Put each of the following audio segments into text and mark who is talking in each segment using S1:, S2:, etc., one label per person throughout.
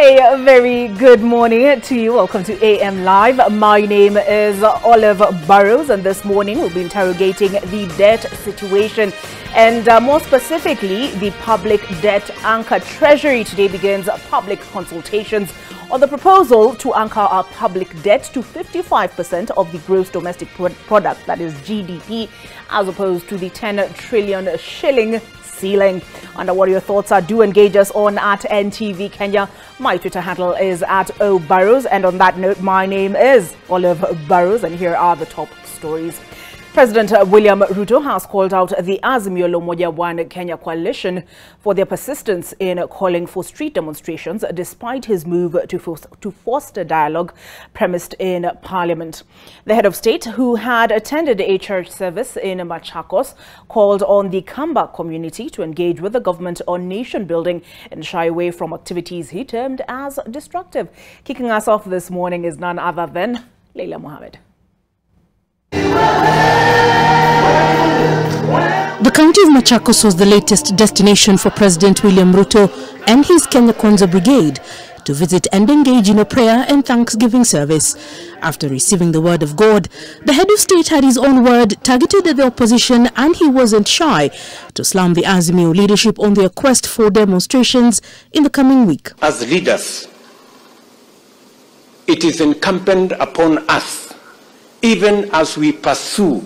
S1: A very good morning to you. Welcome to AM Live. My name is Olive Burrows, and this morning we'll be interrogating the debt situation and more specifically the public debt anchor. Treasury today begins public consultations on the proposal to anchor our public debt to 55% of the gross domestic product, that is GDP, as opposed to the 10 trillion shilling ceiling. Under what your thoughts are, do engage us on at NTV Kenya. My Twitter handle is at @oburrows, and on that note, my name is Olive Burrows, and here are the top stories. President William Ruto has called out the Azimio la Umoja One Kenya coalition for their persistence in calling for street demonstrations despite his move to foster dialogue premised in Parliament. The head of state, who had attended a church service in Machakos, called on the Kamba community to engage with the government on nation building and shy away from activities he termed as destructive. Kicking us off this morning is none other than Leila Mohammed.
S2: The county of Machakos was the latest destination for President William Ruto and his Kenya Kwanza Brigade to visit and engage in a prayer and thanksgiving service. After receiving the word of God, the head of state had his own word targeted at the opposition, and he wasn't shy to slam the Azimio leadership on their quest for demonstrations in the coming week.
S3: As leaders, it is incumbent upon us, even as we pursue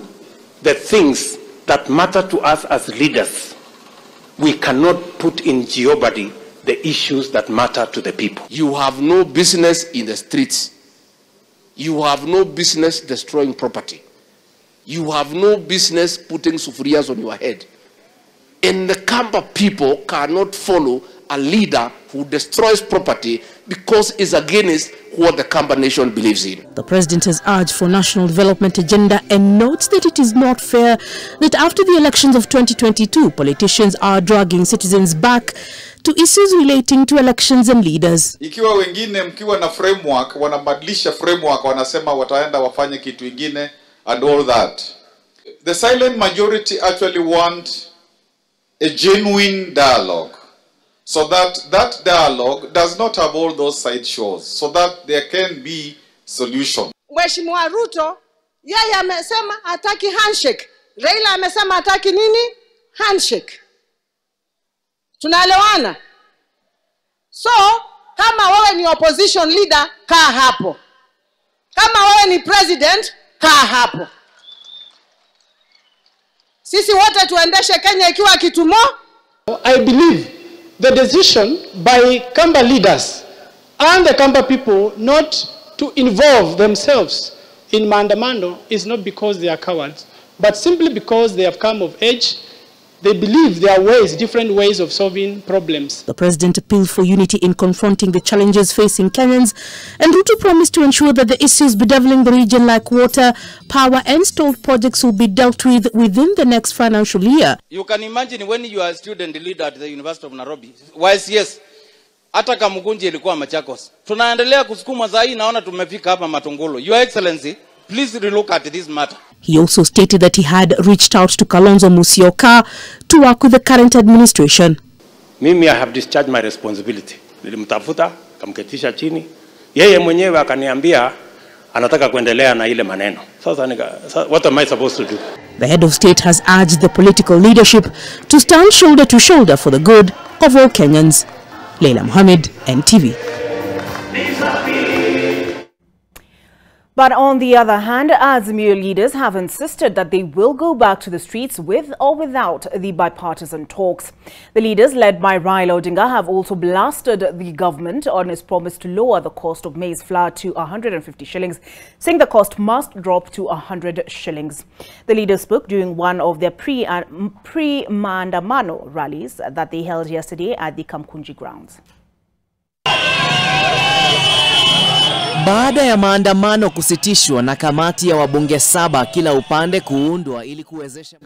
S3: the things that matter to us as leaders, we cannot put in jeopardy the issues that matter to the people.
S4: You have no business in the streets. You have no business destroying property. You have no business putting sufurias on your head. And the Kamba people cannot follow a leader who destroys property because it's against what the Kamba nation believes in.
S2: The president has urged for national development agenda and notes that it is not fair that after the elections of 2022, politicians are dragging citizens back to issues relating to elections and leaders.
S5: Ikiwa wengine mkiwa na framework, wanabadilisha framework, wanasema wataenda wafanye kitu ingine and all that. The silent majority actually want a genuine dialogue, so that dialogue does not have all those side shows, so that there can be solution.
S6: Mheshimiwa Ruto yeye amesema hataki handshake. Raila amesema hataki nini? Handshake. Tunaelewana? So kama wewe ni opposition leader, kaa hapo. Kama wewe ni president, kaa hapo. Sisi wote tuendeshe Kenya ikiwa kitumo.
S7: I believe the decision by Kamba leaders and the Kamba people not to involve themselves in maandamano is not because they are cowards, but simply because they have come of age. They believe there are ways, different ways of solving problems.
S2: The president appealed for unity in confronting the challenges facing Kenyans, and Ruto promised to ensure that the issues bedeviling the region like water, power and stalled projects will be dealt with within the next financial year.
S8: You can imagine when you are a student leader at the University of Nairobi, YCS, hata Kamukunji ilikuwa Machakos. Tunaendelea kusukuma zaidi, naona tumefika hapa Matungulu. Your Excellency, please relook at this matter.
S2: He also stated that he had reached out to Kalonzo Musyoka to work with the current administration.
S3: Mimi, I have discharged my responsibility. Nilimtafuta, kamketisha chini. Yeye mwenyewe akaniambia anataka kuendelea na ile maneno. Sasa what am I supposed to do?
S2: The head of state has urged the political leadership to stand shoulder to shoulder for the good of all Kenyans. Leila Mohammed, NTV.
S1: But on the other hand, Azimio leaders have insisted that they will go back to the streets with or without the bipartisan talks. The leaders, led by Raila Odinga, have also blasted the government on its promise to lower the cost of maize flour to 150 shillings, saying the cost must drop to 100 shillings. The leaders spoke during one of their pre-Maandamano rallies that they held yesterday at the Kamkunji grounds.
S9: Baada ya maandamano kusitishwa na kamati ya wabunge 7 kila upande kuundwa ili kuwezesha.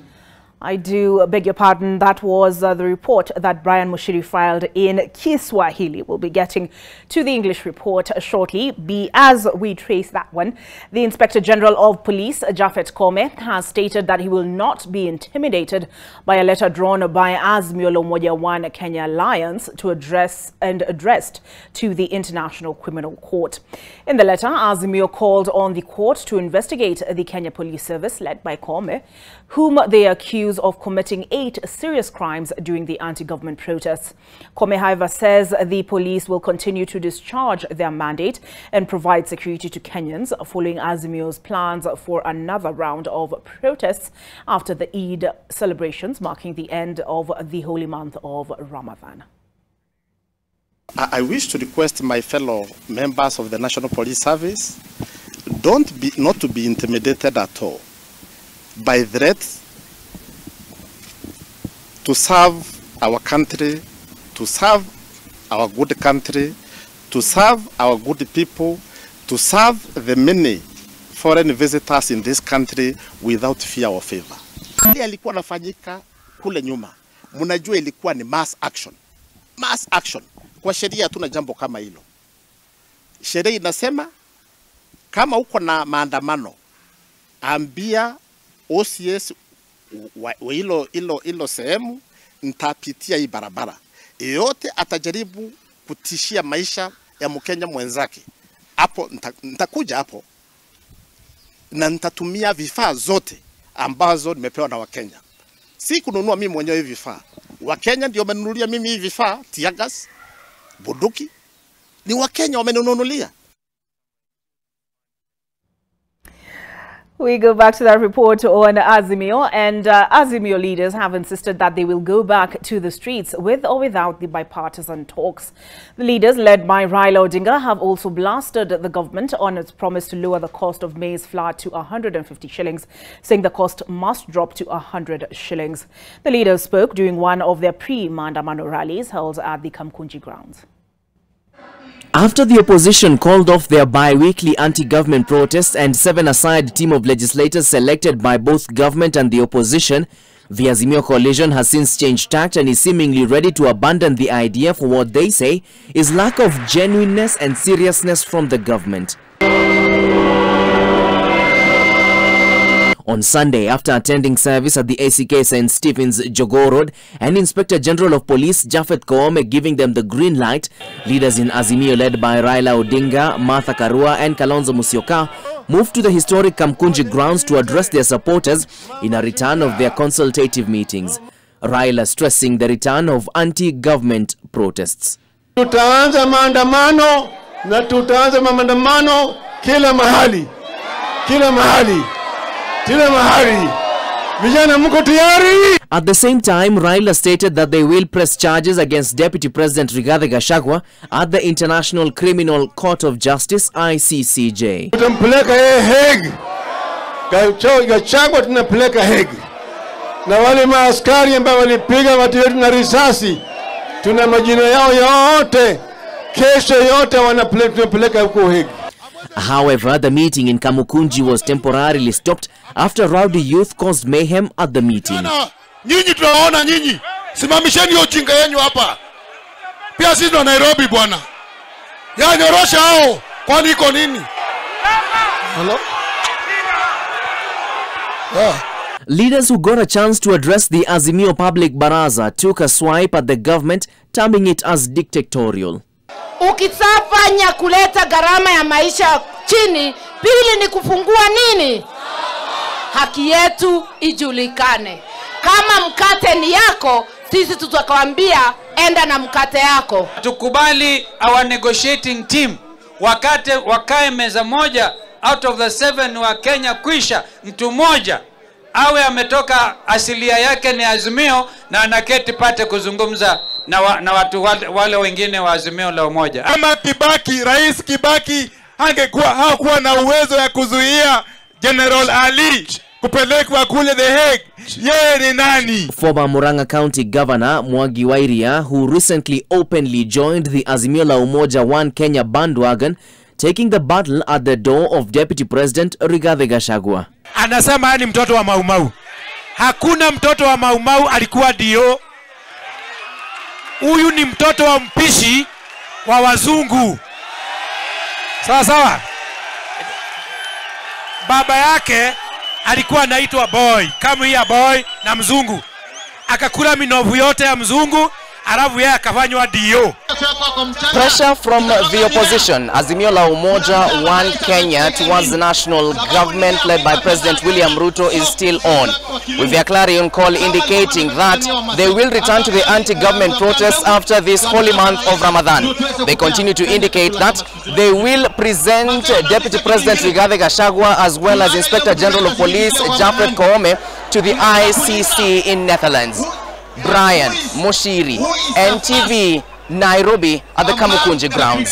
S1: I do beg your pardon. That was the report that Brian Mushiri filed in Kiswahili. We'll be getting to the English report shortly. As we trace that one, the Inspector General of Police, Japhet Koome, has stated that he will not be intimidated by a letter drawn by Azimio la Umoja One Kenya Alliance to addressed to the International Criminal Court. In the letter, Azimio called on the court to investigate the Kenya Police Service led by Koome, whom they accuse of committing 8 serious crimes during the anti-government protests. Koome, however, says the police will continue to discharge their mandate and provide security to Kenyans following Azimio's plans for another round of protests after the Eid celebrations marking the end of the holy month of Ramadan.
S10: I wish to request my fellow members of the National Police Service not to be intimidated at all by threats to serve our country, to serve our good country, to serve our good people, to serve the many foreign visitors in this country without fear or favor. Ile alikuwa nafanyika kule nyuma, mnajua ilikuwa ni mass action. Mass action. Kwa sheria tuna jambo kama hilo. Sheria inasema kama uko na maandamano, ambia OCS hilo sehemu nitapitia hii barabara. Yote atajaribu kutishia maisha ya Mkenya mwenzake. Hapo nitakuja hapo na nitatumia vifaa zote ambazo nimepewa na Wakenya. Si kununua mimi mwenyewe hivi vifaa. Wakenya ndio wamenunulia mimi hivi vifaa, tiagas, bunduki. Ni Wakenya wamenunulia.
S1: We go back to that report on Azimio, and Azimio leaders have insisted that they will go back to the streets with or without the bipartisan talks. The leaders, led by Raila Odinga, have also blasted the government on its promise to lower the cost of maize flour to 150 shillings, saying the cost must drop to 100 shillings. The leaders spoke during one of their pre-Maandamano rallies held at the Kamkunji grounds.
S9: After the opposition called off their bi-weekly anti-government protests and seven-a-side team of legislators selected by both government and the opposition, the Azimio coalition has since changed tact and is seemingly ready to abandon the idea for what they say is lack of genuineness and seriousness from the government. On Sunday, after attending service at the ACK St. Stephen's Jogoo Road and Inspector General of Police Japhet Koome giving them the green light, leaders in Azimio led by Raila Odinga, Martha Karua and Kalonzo Musyoka moved to the historic Kamkunji grounds to address their supporters in a return of their consultative meetings. Raila stressing the return of anti-government protests.
S11: Tutaanza maandamano na tutaanza maandamano kila mahali. Kila mahali.
S9: At the same time, Raila stated that they will press charges against Deputy President Rigathi Gachagua at the International Criminal Court of Justice (ICCJ).
S11: Tunampeleka Hague. Gachagua tunapeleka Hague. Na wale maaskari ambao walipiga watu wetu na risasi, tuna majina yao yote. Kesho yote tunapeleka huko Hague.
S9: However, the meeting in Kamukunji was temporarily stopped after rowdy youth caused mayhem at the meeting.
S12: Nyinyi tunaona nyinyi. Simamisheni ujinga yenu hapa. Pia sisi wa Nairobi bwana. Ya nyorosha hao. Kwani iko nini? Hello?
S9: Leaders who got a chance to address the Azimio Public Baraza took a swipe at the government, terming it as dictatorial.
S6: Ukitafanya kuleta gharama ya maisha chini, pili ni kufungua nini? Haki yetu ijulikane. Kama mkate ni yako, sisi tutakwambia enda na mkate yako.
S13: Tukubali our negotiating team wakae meza moja, out of the 7 wa Kenya kwisha mtu mmoja awe ametoka asilia yake ni Azimio na anaketi pate kuzungumza na watu wale wengine wa Azimio la Umoja.
S12: Kama Kibaki, Rais Kibaki hakuwa na uwezo ya kuzuia General Ali kupelekwa kule The Hague. Yeye ni nani?
S9: Former Murang'a County Governor Mwangi wa Iria, who recently openly joined the Azimio la Umoja One Kenya bandwagon, taking the battle at the door of Deputy President Rigathi Gachagua.
S12: Anasema ni mtoto wa Maumau.
S14: Hakuna mtoto wa Maumau alikuwa dio. Huyu ni mtoto wa mpishi wa wazungu. Sawa sawa. Baba yake alikuwa anaitwa Boy, kama ya Boy na mzungu. Akakula minovu yote ya mzungu, alafu yeye akafanywa dio.
S9: Pressure from the opposition, Azimio la Umoja One Kenya, towards the national government led by President William Ruto is still on, with their clarion call indicating that they will return to the anti-government protests after this holy month of Ramadan. They continue to indicate that they will present Deputy President Rigathi Gachagua as well as Inspector General of Police Japhet Koome to the ICC in Netherlands. Brian Moshiri, NTV, Nairobi at the Kamukunji grounds.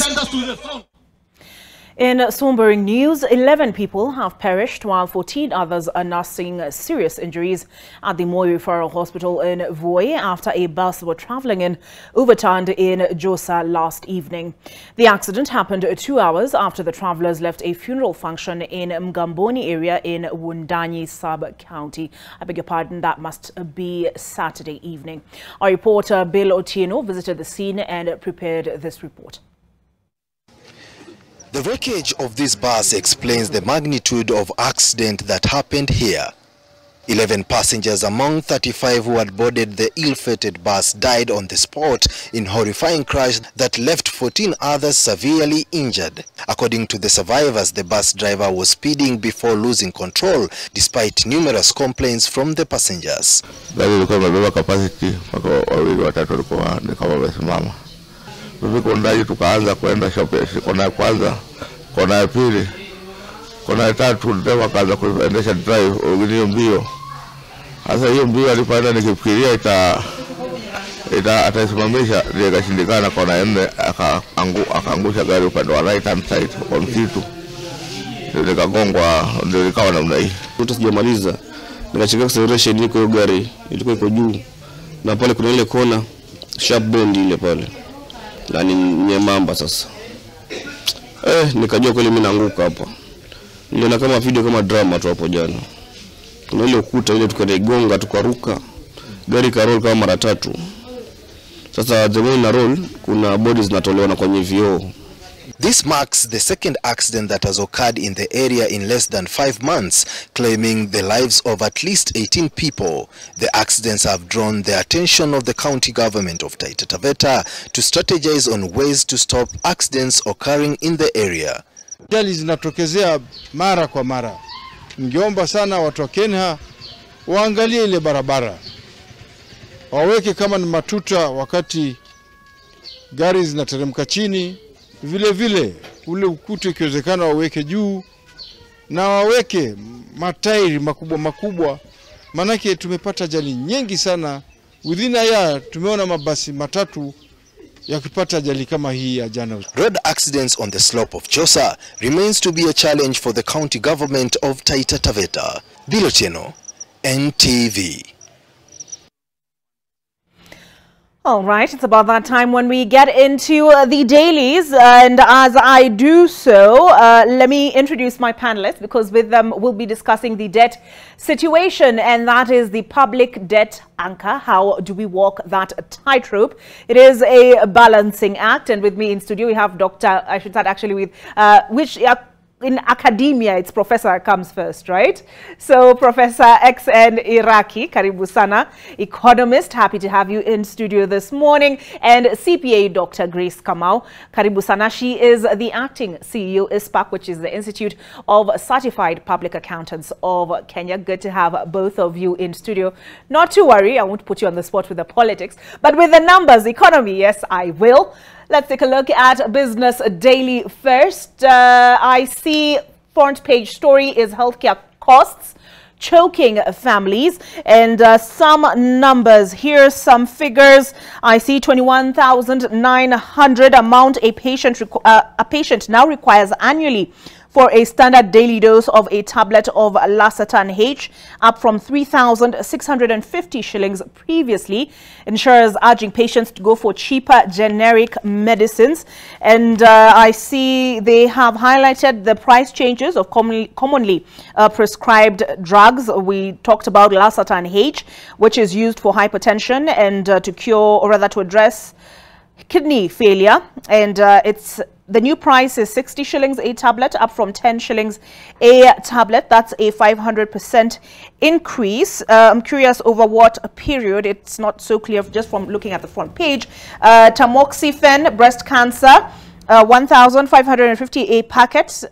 S1: In sombering news, 11 people have perished while 14 others are nursing serious injuries at the Moi Referral Hospital in Voi after a bus they were traveling in overturned in Josa last evening. The accident happened 2 hours after the travelers left a funeral function in Mgamboni area in Wundanyi sub-county. I beg your pardon, that must be Saturday evening. Our reporter Bill Otieno visited the scene and prepared this report.
S15: The wreckage of this bus explains the magnitude of accident that happened here. 11 passengers among 35 who had boarded the ill-fated bus died on the spot in horrifying crash that left 14 others severely injured. According to the survivors, the bus driver was speeding before losing control despite numerous complaints from the passengers.
S16: Kondaji tukaanza kwenda kona ya kwanza, kona ya pili, kona ya tatu ndio kaanza kuendesha drive hiyo mbio. Sasa hiyo mbio alipoenda nikifikiria atasimamisha, ndio ikashindikana. Kona ya nne akaangusha gari upande wa right hand side kwa msitu, ndio nikagongwa, ndio nikawa namna hii.
S17: Sijamaliza nikacheka acceleration, iko gari ilikuwa iko juu, na pale kuna ile kona sharp bend ile pale na ni nyembamba. Sasa nikajua kweli mimi naanguka hapa. Niliona kama video kama drama tu hapo jana. Kuna ile ukuta ile tukaigonga tukaruka, gari karol kama mara 3. Sasa jamani na roll kuna bodies zinatolewa na kwenye vioo.
S15: This marks the second accident that has occurred in the area in less than 5 months, claiming the lives of at least 18 people. The accidents have drawn the attention of the county government of Taita Taveta to strategize on ways to stop accidents occurring in the area.
S11: Ajali zinatokezea mara kwa mara. Ningeomba sana watu wa Kenya waangalie ile barabara. Waweke kama ni matuta wakati gari zinateremka chini. Vile vile ule ukuta ikiwezekana waweke juu na waweke matairi makubwa makubwa, manake tumepata ajali nyingi sana. Within a year tumeona mabasi matatu yakipata ajali kama hii ya jana.
S15: Road accidents on the slope of Josa remains to be a challenge for the county government of Taita Taveta. Bill Otieno, NTV.
S1: All right, it's about that time when we get into the dailies, and as I do so, let me introduce my panelists, because with them we'll be discussing the debt situation, and that is the public debt anchor. How do we walk that tightrope? It is a balancing act, and with me in studio we have Dr. I should start actually with in academia, it's professor comes first, right? So Professor XN Iraki, karibu sana, economist, happy to have you in studio this morning, and CPA Dr. Grace Kamau, karibu sana. She is the acting CEO ISPAC, which is the Institute of Certified Public Accountants of Kenya. Good to have both of you in studio. Not to worry, I won't put you on the spot with the politics, but with the numbers, economy, yes, I will. Let's take a look at Business Daily first. I see front page story is healthcare costs choking families, and some numbers. Here's some figures. I see 21,900 amount a patient now requires annually for a standard daily dose of a tablet of Losartan H, up from 3,650 shillings previously. Insurers urging patients to go for cheaper generic medicines. And I see they have highlighted the price changes of commonly prescribed drugs. We talked about Losartan H, which is used for hypertension and to cure, or rather to address kidney failure, and the new price is 60 shillings a tablet, up from 10 shillings a tablet. That's a 500% increase. I'm curious over what period. It's not so clear just from looking at the front page. Tamoxifen, breast cancer, 1,550 a packet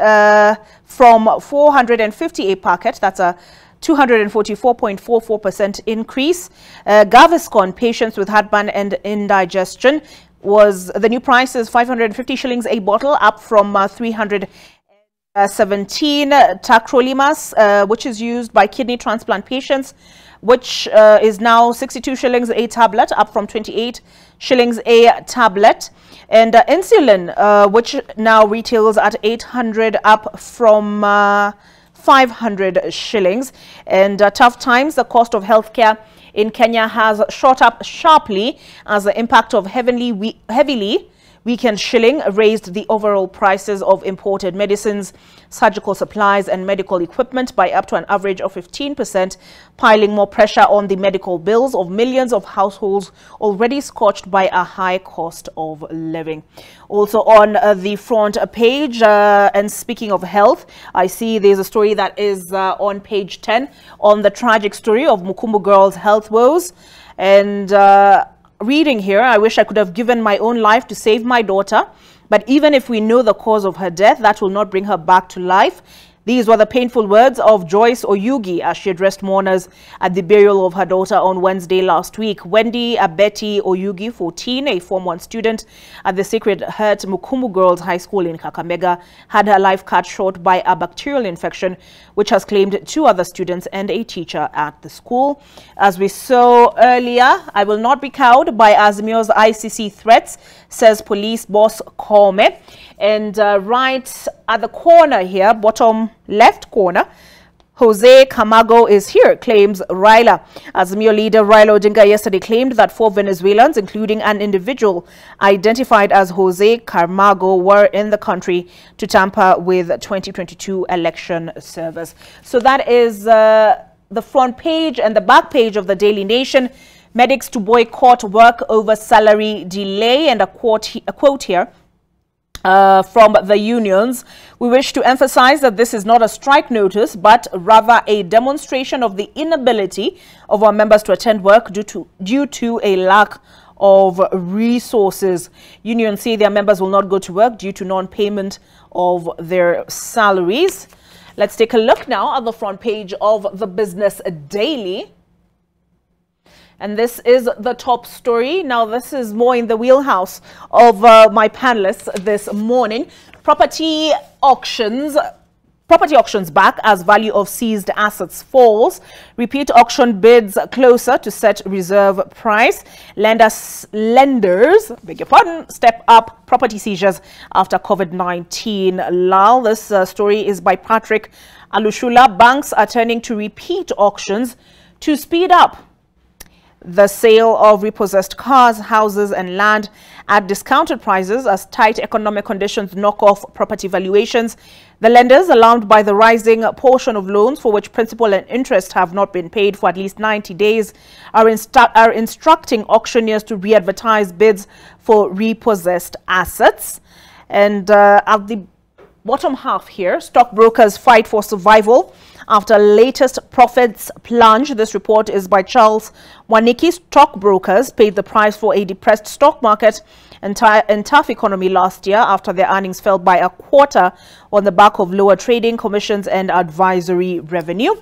S1: from 450 a packet. That's a 244.44% increase. Gaviscon, patients with heartburn and indigestion, was the new price is 550 shillings a bottle, up from 317. Tacrolimus, which is used by kidney transplant patients, which is now 62 shillings a tablet, up from 28 shillings a tablet. And insulin, which now retails at 800, up from 500 shillings. And tough times, the cost of healthcare in Kenya has shot up sharply as the impact of heavily weakened shilling raised the overall prices of imported medicines, surgical supplies and medical equipment by up to an average of 15%, piling more pressure on the medical bills of millions of households already scorched by a high cost of living. Also on the front page, and speaking of health, I see there's a story that is on page 10 on the tragic story of Mukumbu girls' health woes. And reading here, I wish I could have given my own life to save my daughter, but even if we know the cause of her death, that will not bring her back to life. These were the painful words of Joyce Oyugi as she addressed mourners at the burial of her daughter on Wednesday last week. Wendy Abeti Oyugi, 14, a Form 1 student at the Sacred Heart Mukumbu Girls High School in Kakamega, had her life cut short by a bacterial infection, which has claimed 2 other students and a teacher at the school. As we saw earlier, I will not be cowed by Azimio's ICC threats, says police boss Kome. And right at the corner here, bottom left corner, Jose Camargo is here, claims Raila. Azimio leader Raila Odinga yesterday claimed that 4 Venezuelans, including an individual identified as Jose Camargo, were in the country to tamper with 2022 election service. So that is the front page and the back page of the Daily Nation. Medics to boycott work over salary delay, and a quote here from the unions. We wish to emphasize that this is not a strike notice, but rather a demonstration of the inability of our members to attend work due to a lack of resources. Unions say their members will not go to work due to non-payment of their salaries. Let's take a look now at the front page of the Business Daily. And this is the top story. Now, this is more in the wheelhouse of my panelists this morning. Property auctions back as value of seized assets falls. Repeat auction bids closer to set reserve price. Lenders, beg your pardon, step up property seizures after COVID-19 lull. This story is by Patrick Alushula. Banks are turning to repeat auctions to speed up the sale of repossessed cars, houses and land at discounted prices as tight economic conditions knock off property valuations. The lenders, alarmed by the rising portion of loans for which principal and interest have not been paid for at least 90 days, are instructing auctioneers to re-advertise bids for repossessed assets. And at the bottom half here, stockbrokers fight for survival after latest profits plunge. This report is by Charles Waniki. Stockbrokers paid the price for a depressed stock market and tough economy last year after their earnings fell by a quarter on the back of lower trading commissions and advisory revenue.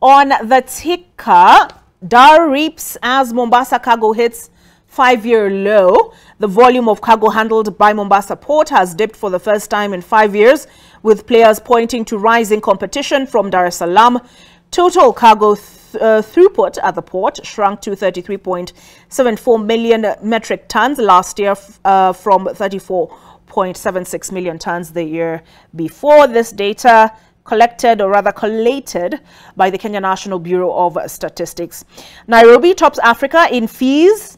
S1: On the ticker, Dar reaps as Mombasa cargo hits 5-year low. The volume of cargo handled by Mombasa Port has dipped for the first time in 5 years, with players pointing to rising competition from Dar es Salaam. Total cargo throughput at the port shrunk to 33.74 million metric tons last year from 34.4 2.76 million tons the year before. This data collected, or rather collated, by the Kenya National Bureau of Statistics. Nairobi tops Africa in fees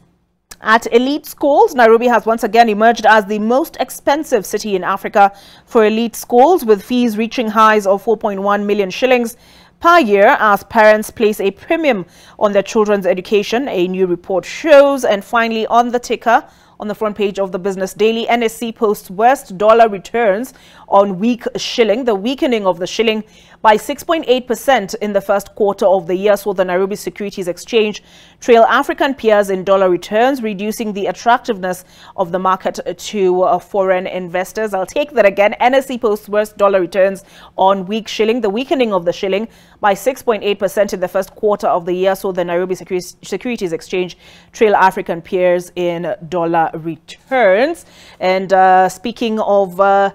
S1: at elite schools. Nairobi has once again emerged as the most expensive city in Africa for elite schools, with fees reaching highs of 4.1 million shillings per year as parents place a premium on their children's education, a new report shows. And finally, on the ticker, on the front page of the Business Daily, NSC posts worst dollar returns on weak shilling. The weakening of the shilling by 6.8% in the first quarter of the year saw the Nairobi Securities Exchange trail African peers in dollar returns, reducing the attractiveness of the market to foreign investors. I'll take that again. NSC posts worst dollar returns on weak shilling. The weakening of the shilling by 6.8% in the first quarter of the year saw the Nairobi Securities Exchange trail African peers in dollar returns. And speaking of a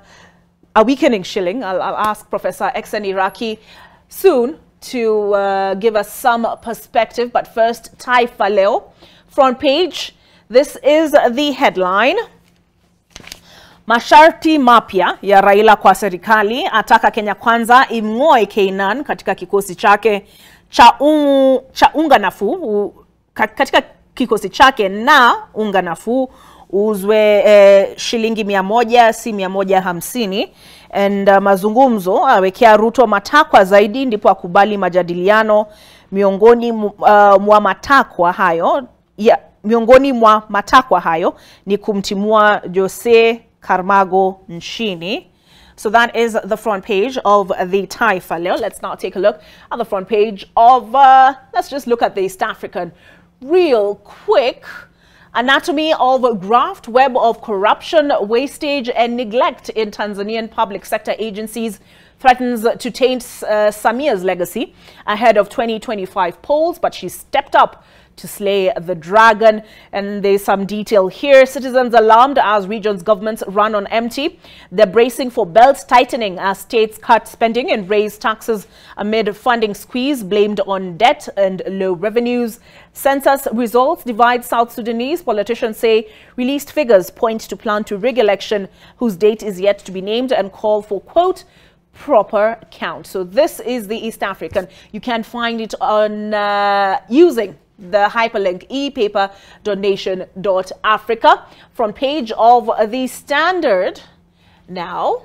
S1: weakening shilling, I'll ask Professor Exen Iraki soon to give us some perspective. But first, Taifa Leo. Front page, this is the headline. Masharti mapya ya Raila kwa serikali, ataka Kenya Kwanza imng'oe Keinan katika kikosi chake cha unga nafuu, katika kikosi chake na unga nafuu uzwe shilingi 100 si 150. And mazungumzo awekea Ruto matakwa zaidi ndipo akubali majadiliano. Miongoni mwa matakwa hayo ni kumtimua Jose Karmago nchini. So that is the front page of the Taifa Leo. Let's now take a look at the front page of, let's just look at the East African real quick. Anatomy of a graft web of corruption, wastage and neglect in Tanzanian public sector agencies threatens to taint Samia's legacy ahead of 2025 polls, but she stepped up to slay the dragon. And there's some detail here. Citizens alarmed as regions' governments run on empty. They're bracing for belt tightening as states cut spending and raise taxes amid funding squeeze blamed on debt and low revenues. Census results divide South Sudanese. Politicians say released figures point to plan to rig election whose date is yet to be named and call for, quote, proper count. So this is the East African. You can find it on using the hyperlink epaper.nation.africa. Front page of the Standard now.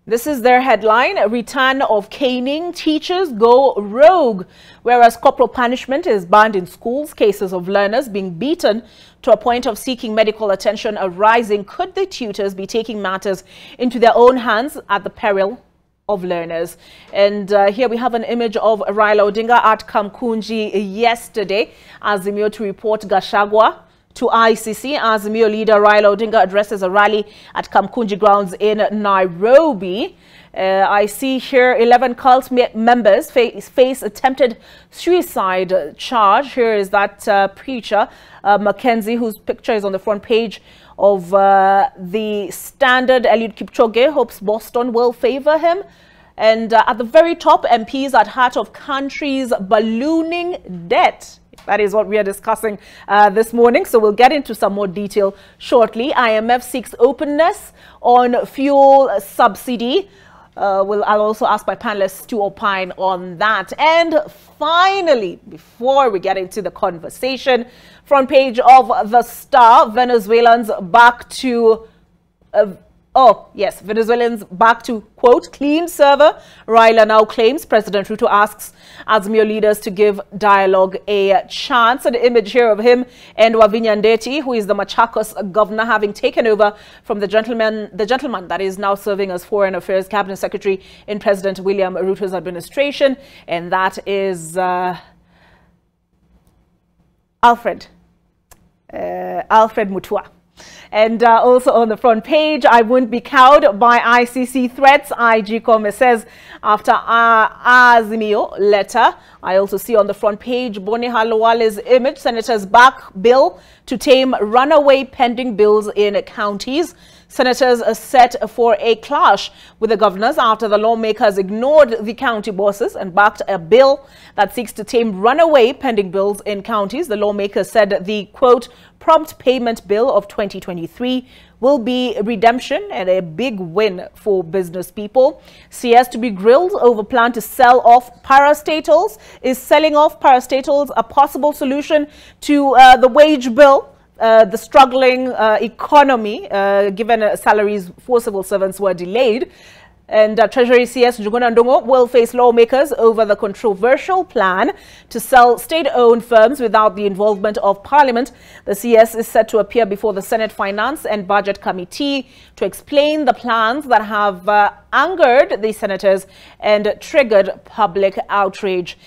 S1: This is their headline: return of caning, teachers go rogue. Whereas corporal punishment is banned in schools, cases of learners being beaten to a point of seeking medical attention are rising. Could the tutors be taking matters into their own hands at the peril of learners? And here we have an image of Raila Odinga at Kamkunji yesterday. Azimio to report Gachagua to ICC. Azimio leader Raila Odinga addresses a rally at Kamkunji grounds in Nairobi. I see here 11 cult members face attempted suicide charge. Here is that preacher, Mackenzie, whose picture is on the front page of the Standard. Eliud Kipchoge hopes Boston will favor him. And at the very top, MPs at heart of country's ballooning debt. That is what we are discussing this morning. So we'll get into some more detail shortly. IMF seeks openness on fuel subsidy. I'll also ask my panelists to opine on that. And finally, before we get into the conversation, front page of the Star, Venezuelans back to Venezuelans back to, quote, clean server. Raila now claims. President Ruto asks Azimio leaders to give dialogue a chance. An image here of him and Wavinya Ndeti, who is the Machakos governor, having taken over from the gentleman that is now serving as Foreign Affairs Cabinet Secretary in President William Ruto's administration. And that is Alfred Mutua. And also on the front page, I won't be cowed by ICC threats, IG Kome says after Azimio letter. I also see on the front page Boni Halwale's image, senators back bill to tame runaway pending bills in counties. Senators are set for a clash with the governors after the lawmakers ignored the county bosses and backed a bill that seeks to tame runaway pending bills in counties. The lawmakers said the, quote, prompt payment bill of 2023 will be redemption and a big win for business people. CS to be grilled over plan to sell off parastatals. Is selling off parastatals a possible solution to the wage bill? The struggling economy, given salaries for civil servants were delayed. And Treasury CS Njuguna Ndongo will face lawmakers over the controversial plan to sell state-owned firms without the involvement of Parliament. The CS is set to appear before the Senate Finance and Budget Committee to explain the plans that have angered the senators and triggered public outrage.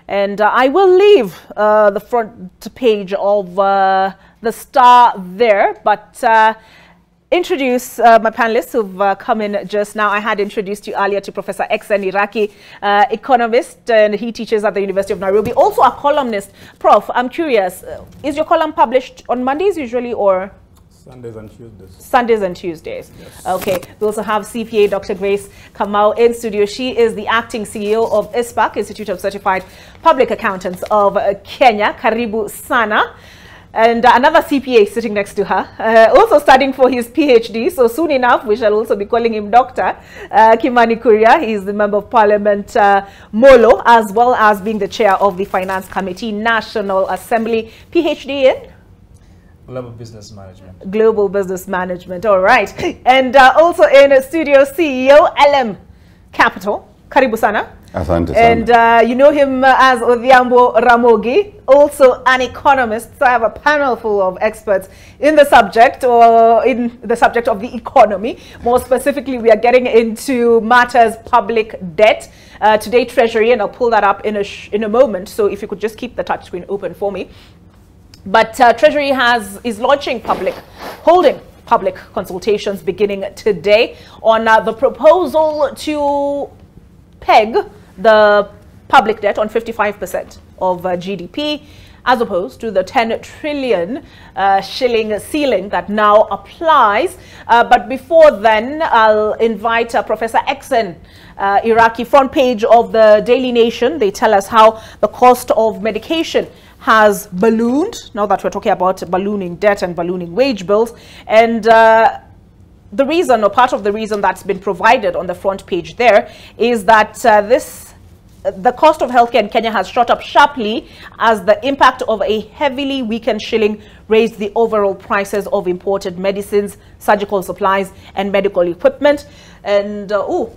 S1: And I will leave the front page of the Star there, but introduce my panelists who've come in just now. I had introduced you earlier to Professor Exen Iraki, economist, and he teaches at the University of Nairobi. Also a columnist. Prof, I'm curious, is your column published on Mondays usually or?
S18: Sundays and Tuesdays.
S1: Sundays and Tuesdays.
S18: Yes.
S1: Okay. We also have CPA Dr. Grace Kamau in studio. She is the acting CEO of ISPAC, Institute of Certified Public Accountants of Kenya. Karibu sana. And another CPA sitting next to her, also studying for his PhD. So soon enough, we shall also be calling him Dr. Kimani Kuria. He is the Member of Parliament, Molo, as well as being the chair of the Finance Committee, National Assembly. PhD in?
S18: Global Business Management.
S1: Global Business Management. All right. And also in studio, CEO, LM Capital, Karibu sana.
S19: Asante sana.
S1: And you know him as Odhiambo Ramogi, also an economist. So I have a panel full of experts in the subject, or in the subject of the economy. More specifically, we are getting into matters public debt. Today, Treasury, and I'll pull that up in a moment. So if you could just keep the touchscreen open for me. But Treasury is launching holding public consultations beginning today on the proposal to peg the public debt on 55% of GDP, as opposed to the 10 trillion shilling ceiling that now applies. But before then, I'll invite Professor Exen Iraki, front page of the Daily Nation. They tell us how the cost of medication has ballooned, now that we're talking about ballooning debt and ballooning wage bills. And the reason, or part of the reason that's been provided on the front page there, is that the cost of healthcare in Kenya has shot up sharply as the impact of a heavily weakened shilling raised the overall prices of imported medicines, surgical supplies, and medical equipment. And,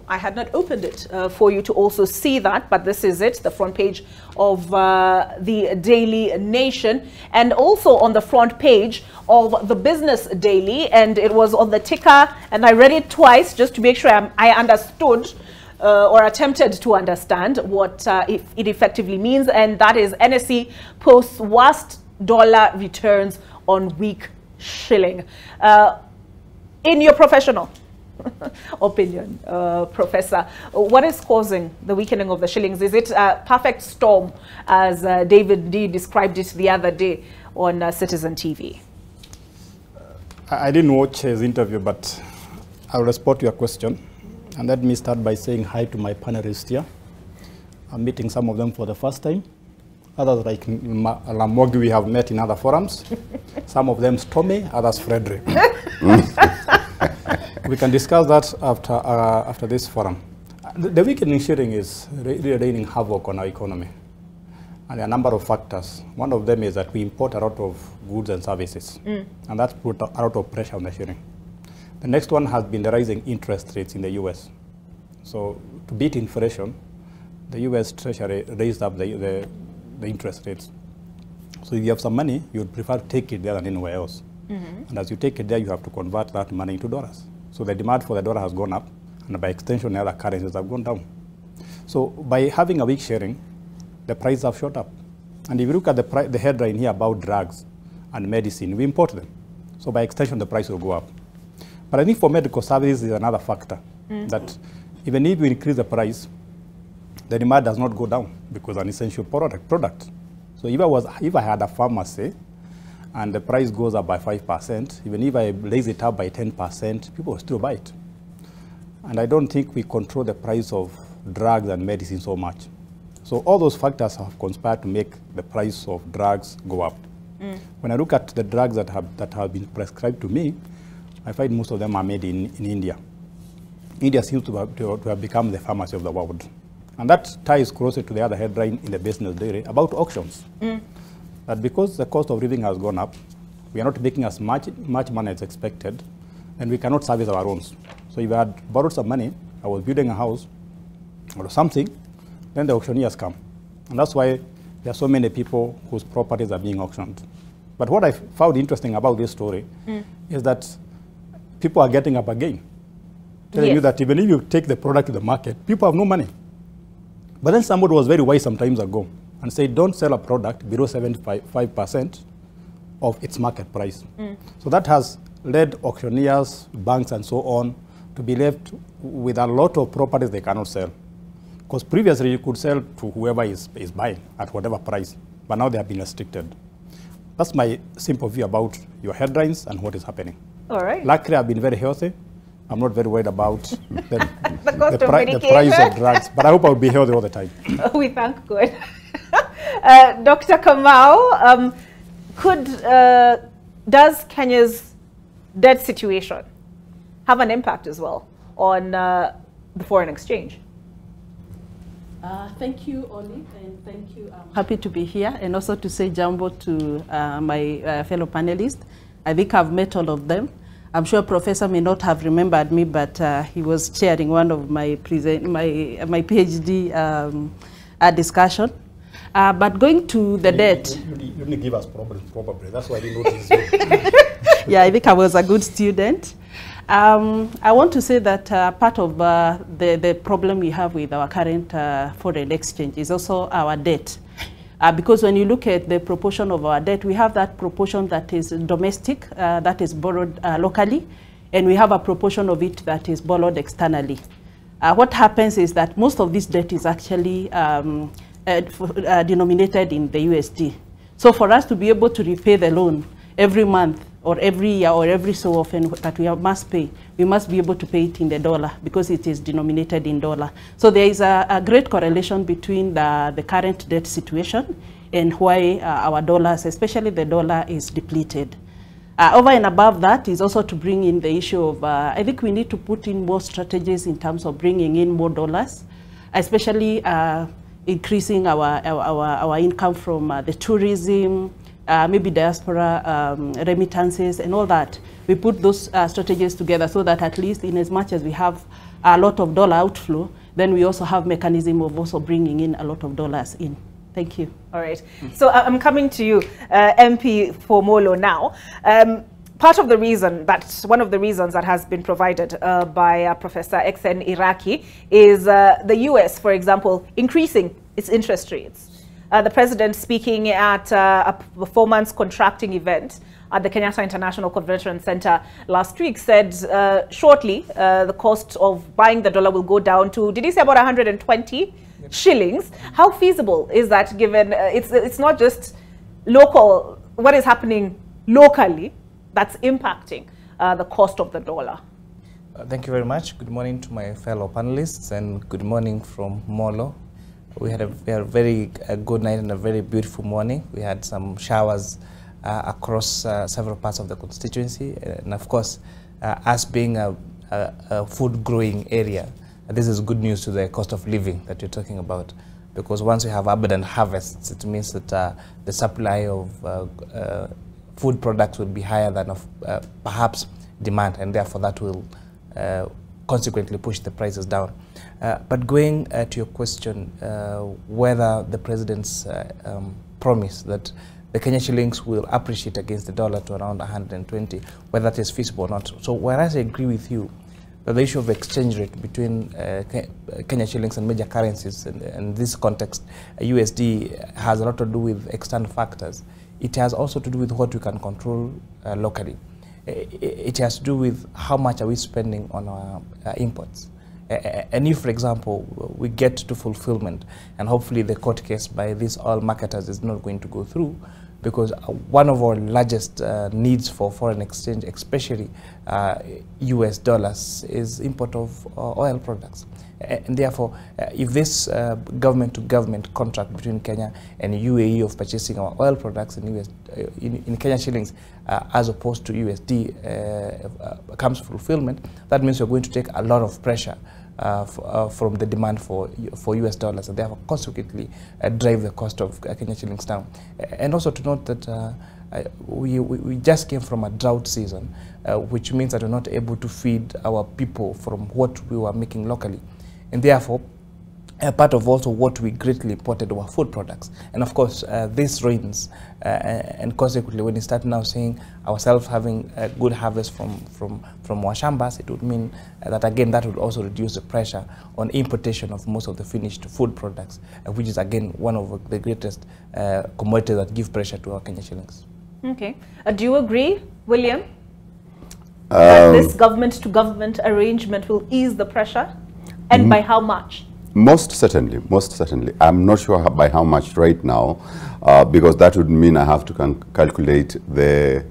S1: I had not opened it for you to also see that, but this is it, the front page of the Daily Nation, and also on the front page of the Business Daily, and it was on the ticker, and I read it twice just to make sure I understood or attempted to understand what it effectively means, and that is NSE posts worst dollar returns on weak shilling. In your professional opinion, Professor, what is causing the weakening of the shillings? Is it a perfect storm, as David D described it the other day on Citizen TV?
S18: I didn't watch his interview, but I'll respond to your question. And let me start by saying hi to my panelists here. I'm meeting some of them for the first time. Others, like Lamogi, we have met in other forums. Some of them Stormy, others Frederick. We can discuss that after this forum. The weakening shilling is really raining havoc on our economy. And there are a number of factors. One of them is that we import a lot of goods and services. And that's put a lot of pressure on the shilling. The next one has been the rising interest rates in the US. So to beat inflation, the US Treasury raised up the interest rates. So if you have some money, you would prefer to take it there than anywhere else. And as you take it there, you have to convert that money into dollars. So the demand for the dollar has gone up, and by extension, the other currencies have gone down. So by having a weak shilling, the prices have shot up. And if you look at the headline here about drugs and medicine, we import them. So by extension, the price will go up. But I think for medical services is another factor, that even if you increase the price, the demand does not go down because it's an essential product. So if I had a pharmacy and the price goes up by 5%, even if I raise it up by 10%, people will still buy it. And I don't think we control the price of drugs and medicine so much. So all those factors have conspired to make the price of drugs go up. When I look at the drugs that have been prescribed to me, I find most of them are made in India. India seems to have become the pharmacy of the world. And that ties closer to the other headline in the business daily about auctions. That because the cost of living has gone up, we are not making as much money as expected, and we cannot service our loans. So if I had borrowed some money, I was building a house or something, then the auctioneers come. And that's why there are so many people whose properties are being auctioned. But what I found interesting about this story is that people are getting up again, telling you that even if you take the product to the market, people have no money. But then somebody was very wise some time ago and said, don't sell a product below 75% of its market price. So that has led auctioneers, banks, and so on to be left with a lot of properties they cannot sell. Because previously you could sell to whoever is buying at whatever price, but now they have been restricted. That's my simple view about your headlines and what is happening.
S1: All right.
S18: Luckily, I've been very healthy. I'm not very worried about the
S1: price
S18: of drugs, but I hope I'll be healthy all the time.
S1: We thank God. Dr. Kamau, does Kenya's debt situation have an impact as well on the foreign exchange?
S19: Thank you, Oli, and thank you. I'm happy to be here and also to say jambo to my fellow panelists. I think I've met all of them. I'm sure Professor may not have remembered me, but he was chairing one of my PhD discussion. But going to the debt.
S18: You didn't give us problems, probably. That's why I didn't notice you.
S19: Yeah, I think I was a good student. I want to say that part of the problem we have with our current foreign exchange is also our debt. Because when you look at the proportion of our debt, we have that proportion that is domestic, that is borrowed locally, and we have a proportion of it that is borrowed externally. What happens is that most of this debt is actually denominated in the USD. So for us to be able to repay the loan every month or every year or every so often that we must pay, we must be able to pay it in the dollar because it is denominated in dollar. So there is a great correlation between the current debt situation and why our dollars, especially the dollar, is depleted. Over and above that is also to bring in the issue of, I think we need to put in more strategies in terms of bringing in more dollars, especially increasing our income from the tourism, maybe diaspora remittances and all that. We put those strategies together so that at least in as much as we have a lot of dollar outflow, then we also have mechanism of also bringing in a lot of dollars in. Thank you.
S1: All right. So I'm coming to you, MP for Molo now. Part of the reason, one of the reasons that has been provided by Professor XN Iraki is the US, for example, increasing its interest rates. The president speaking at a performance contracting event at the Kenyatta International Convention Center last week said shortly the cost of buying the dollar will go down to, did he say about 120 shillings? How feasible is that given it's not just local, what is happening locally that's impacting the cost of the dollar?
S20: Thank you very much. Good morning to my fellow panelists and good morning from Molo. We had a very good night and a very beautiful morning. We had some showers across several parts of the constituency. And of course, us being a food growing area, this is good news to the cost of living that you're talking about. Because once we have abundant harvests, it means that the supply of food products will be higher than of perhaps demand, and therefore that will consequently push the prices down. But going to your question, whether the president's promise that the Kenya shillings will appreciate against the dollar to around 120, whether that is feasible or not. So whereas I agree with you that the issue of exchange rate between Kenya shillings and major currencies, and in this context, USD has a lot to do with external factors. It has also to do with what we can control locally. It has to do with how much are we spending on our imports. And if, for example, we get to fulfillment, and hopefully the court case by these oil marketers is not going to go through, because one of our largest needs for foreign exchange, especially US dollars, is import of oil products. And therefore, if this government-to-government contract between Kenya and UAE of purchasing our oil products in in Kenya shillings as opposed to USD comes to fulfillment, that means we're going to take a lot of pressure from the demand for US dollars, and therefore consequently drive the cost of Kenya shillings down. And also to note that we just came from a drought season, which means that we're not able to feed our people from what we were making locally. And therefore, part of also what we greatly imported were food products. And of course, this rains, and consequently, when you start now seeing ourselves having a good harvest from our shambas, it would mean that again, that would also reduce the pressure on importation of most of the finished food products, which is again one of the greatest commodities that give pressure to our Kenya shillings.
S1: Okay. Do you agree, William, that this government-to-government arrangement will ease the pressure? And by how much?
S21: Most certainly, most certainly. I'm not sure by how much right now, because that would mean I have to calculate the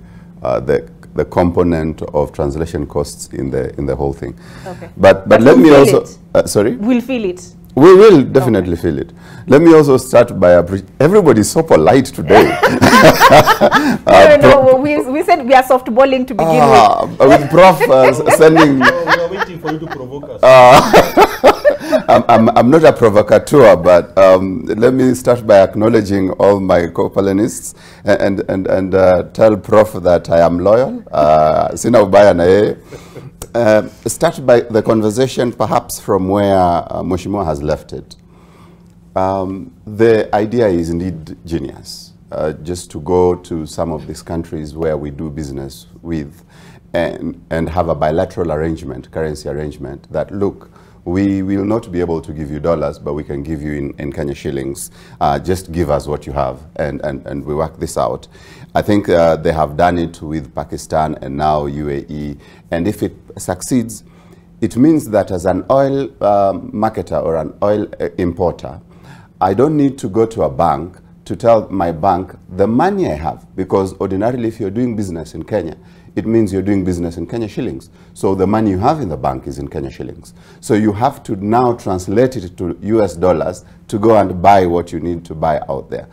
S21: component of translation costs in the whole thing. Okay. But let me also sorry.
S1: We'll feel it.
S21: We will definitely feel it. Let me also start by everybody is so polite today.
S1: No, we said we are softballing to begin with.
S21: With Prof sending.
S7: We are waiting for you to provoke us.
S21: I'm not a provocateur, but let me start by acknowledging all my co-Polanists and tell Prof that I am loyal. Sina ubaya na yeye. Start by the conversation perhaps from where Mheshimiwa has left it. The idea is indeed genius, just to go to some of these countries where we do business with and have a bilateral arrangement, currency arrangement, that look, we will not be able to give you dollars, but we can give you in Kenya shillings. Just give us what you have, and we work this out. I think they have done it with Pakistan and now UAE. And if it succeeds, it means that as an oil marketer or an oil importer, I don't need to go to a bank to tell my bank the money I have, because ordinarily if you're doing business in Kenya, it means you're doing business in Kenya shillings. So the money you have in the bank is in Kenya shillings. So you have to now translate it to US dollars to go and buy what you need to buy out there.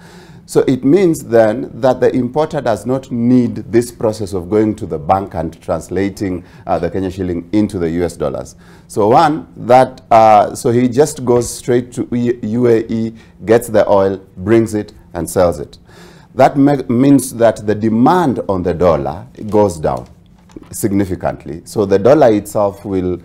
S21: So it means then that the importer does not need this process of going to the bank and translating the Kenya shilling into the US dollars. So one, that so he just goes straight to UAE, gets the oil, brings it and sells it. That means that the demand on the dollar goes down significantly. So the dollar itself will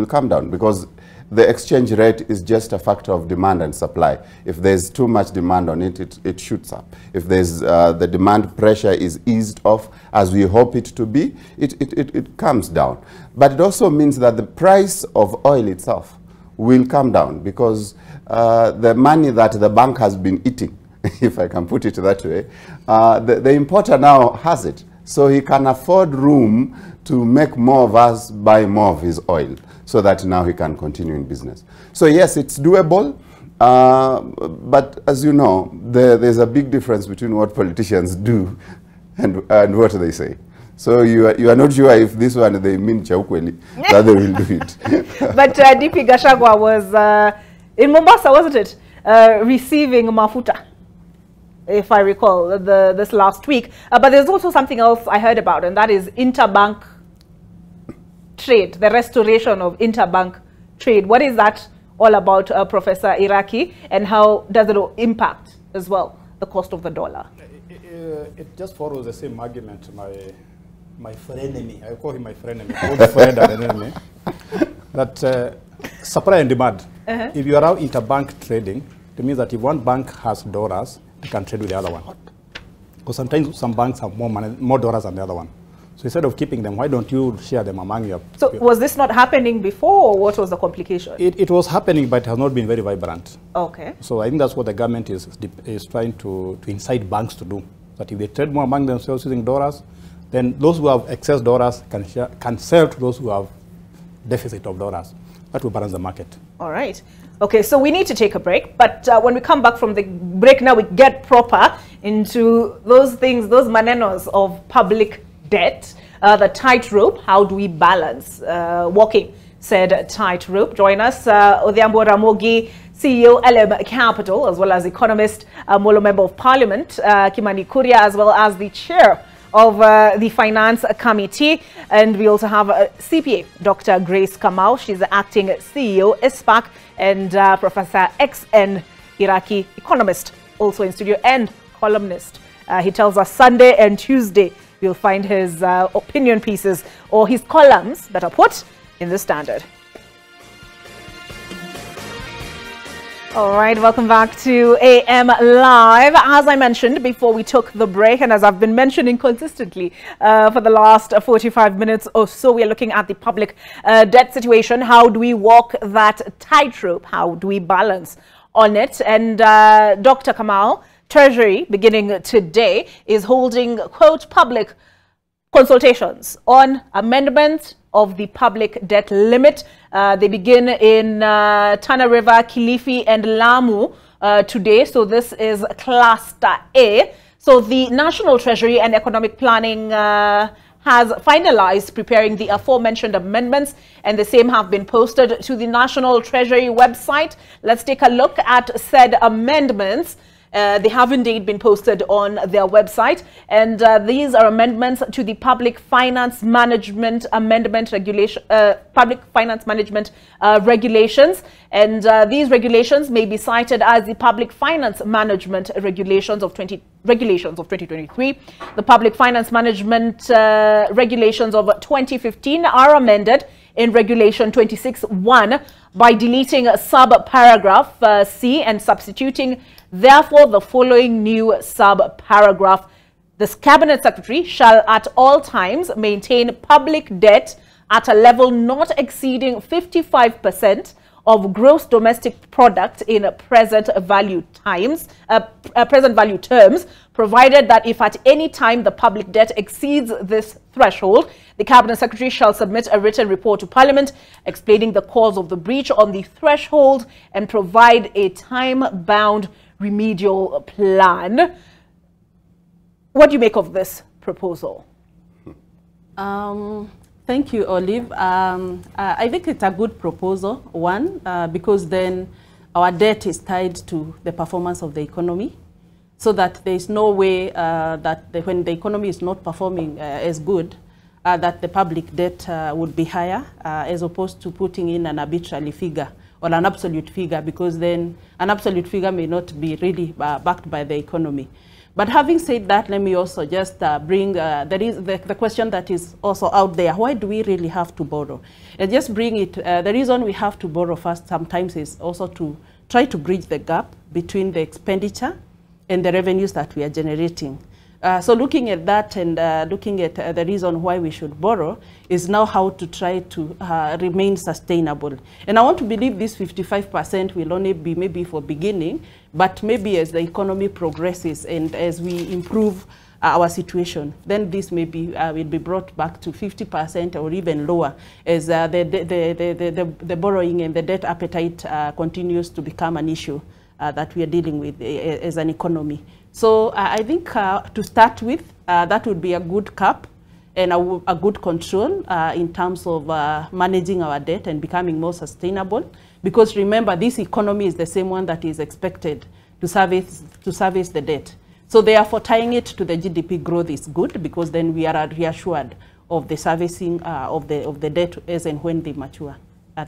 S21: come down, because the exchange rate is just a factor of demand and supply. If there's too much demand on it, it shoots up. If there's the demand pressure is eased off, as we hope it to be, it comes down. But it also means that the price of oil itself will come down, because the money that the bank has been eating, if I can put it that way, the importer now has it. So he can afford room to make more of us buy more of his oil, so that now he can continue in business. So yes, it's doable, but as you know, there's a big difference between what politicians do and what they say. So you are not sure if this one they mean chaukweli, that they will do it.
S1: But DP Gachagua was in Mombasa, wasn't it? Receiving mafuta, if I recall, this last week. But there's also something else I heard about, and that is interbank trade, the restoration of interbank trade. What is that all about, Professor Iraki, and how does it impact as well the cost of the dollar?
S18: It just follows the same argument my frenemy, I call him my frenemy, both friend and enemy, that supply and demand. If you allow interbank trading, it means that if one bank has dollars, they can trade with the other one. Because sometimes some banks have more money, more dollars than the other one. So instead of keeping them, why don't you share them among your...
S1: So was this not happening before, or what was the complication?
S18: It was happening, but it has not been very vibrant.
S1: Okay.
S18: So I think that's what the government is trying to incite banks to do. That if they trade more among themselves using dollars, then those who have excess dollars can sell to those who have deficit of dollars. That will balance the market.
S1: All right. Okay, so we need to take a break. But when we come back from the break now, we get proper into those things, those manenos of public debt, the tightrope. How do we balance walking said tightrope? Join us, Odhiambo Ramogi, CEO LM Capital, as well as economist Molo Member of Parliament Kimani Kuria, as well as the chair of the Finance Committee. And we also have CPA Dr. Grace Kamau. She's the acting CEO ISPAC, and Professor XN Iraki, economist, also in studio and columnist. He tells us Sunday and Tuesday you'll find his opinion pieces or his columns that are put in the Standard. All right, welcome back to AM Live. As I mentioned before we took the break, and as I've been mentioning consistently for the last 45 minutes or so, we are looking at the public debt situation. How do we walk that tightrope? How do we balance on it? And Dr. Kamau, Treasury, beginning today, is holding, quote, public consultations on amendment of the public debt limit. They begin in Tana River, Kilifi and Lamu today. So this is Cluster A. So the National Treasury and Economic Planning has finalized preparing the aforementioned amendments, and the same have been posted to the National Treasury website. Let's take a look at said amendments. They have indeed been posted on their website, and these are amendments to the Public Finance Management Amendment Regulation, Public Finance Management Regulations, and these regulations may be cited as the Public Finance Management Regulations of 2023. The Public Finance Management Regulations of 2015 are in Regulation 26(1) by deleting sub-paragraph C and substituting therefore the following new sub-paragraph. The Cabinet Secretary shall at all times maintain public debt at a level not exceeding 55% of gross domestic product in present value terms, provided that if at any time the public debt exceeds this threshold, the Cabinet Secretary shall submit a written report to Parliament explaining the cause of the breach on the threshold and provide a time-bound remedial plan. What do you make of this proposal?
S19: Thank you, Olive. I think it's a good proposal, one, because then our debt is tied to the performance of the economy, so that there is no way that when the economy is not performing as good, that the public debt would be higher, as opposed to putting in an arbitrary figure or an absolute figure, because then an absolute figure may not be really backed by the economy. But having said that, let me also just bring the question that is also out there. Why do we really have to borrow? And just bring it, the reason we have to borrow first sometimes is also to try to bridge the gap between the expenditure and the revenues that we are generating. So looking at that and looking at the reason why we should borrow is now how to try to remain sustainable. And I want to believe this 55% will only be maybe for beginning, but maybe as the economy progresses and as we improve our situation, then this maybe will be brought back to 50% or even lower as the borrowing and the debt appetite continues to become an issue that we are dealing with as an economy. So I think to start with, that would be a good cap and a good control in terms of managing our debt and becoming more sustainable. Because remember, this economy is the same one that is expected to service the debt. So therefore, tying it to the GDP growth is good, because then we are reassured of the servicing of the debt as and when they mature.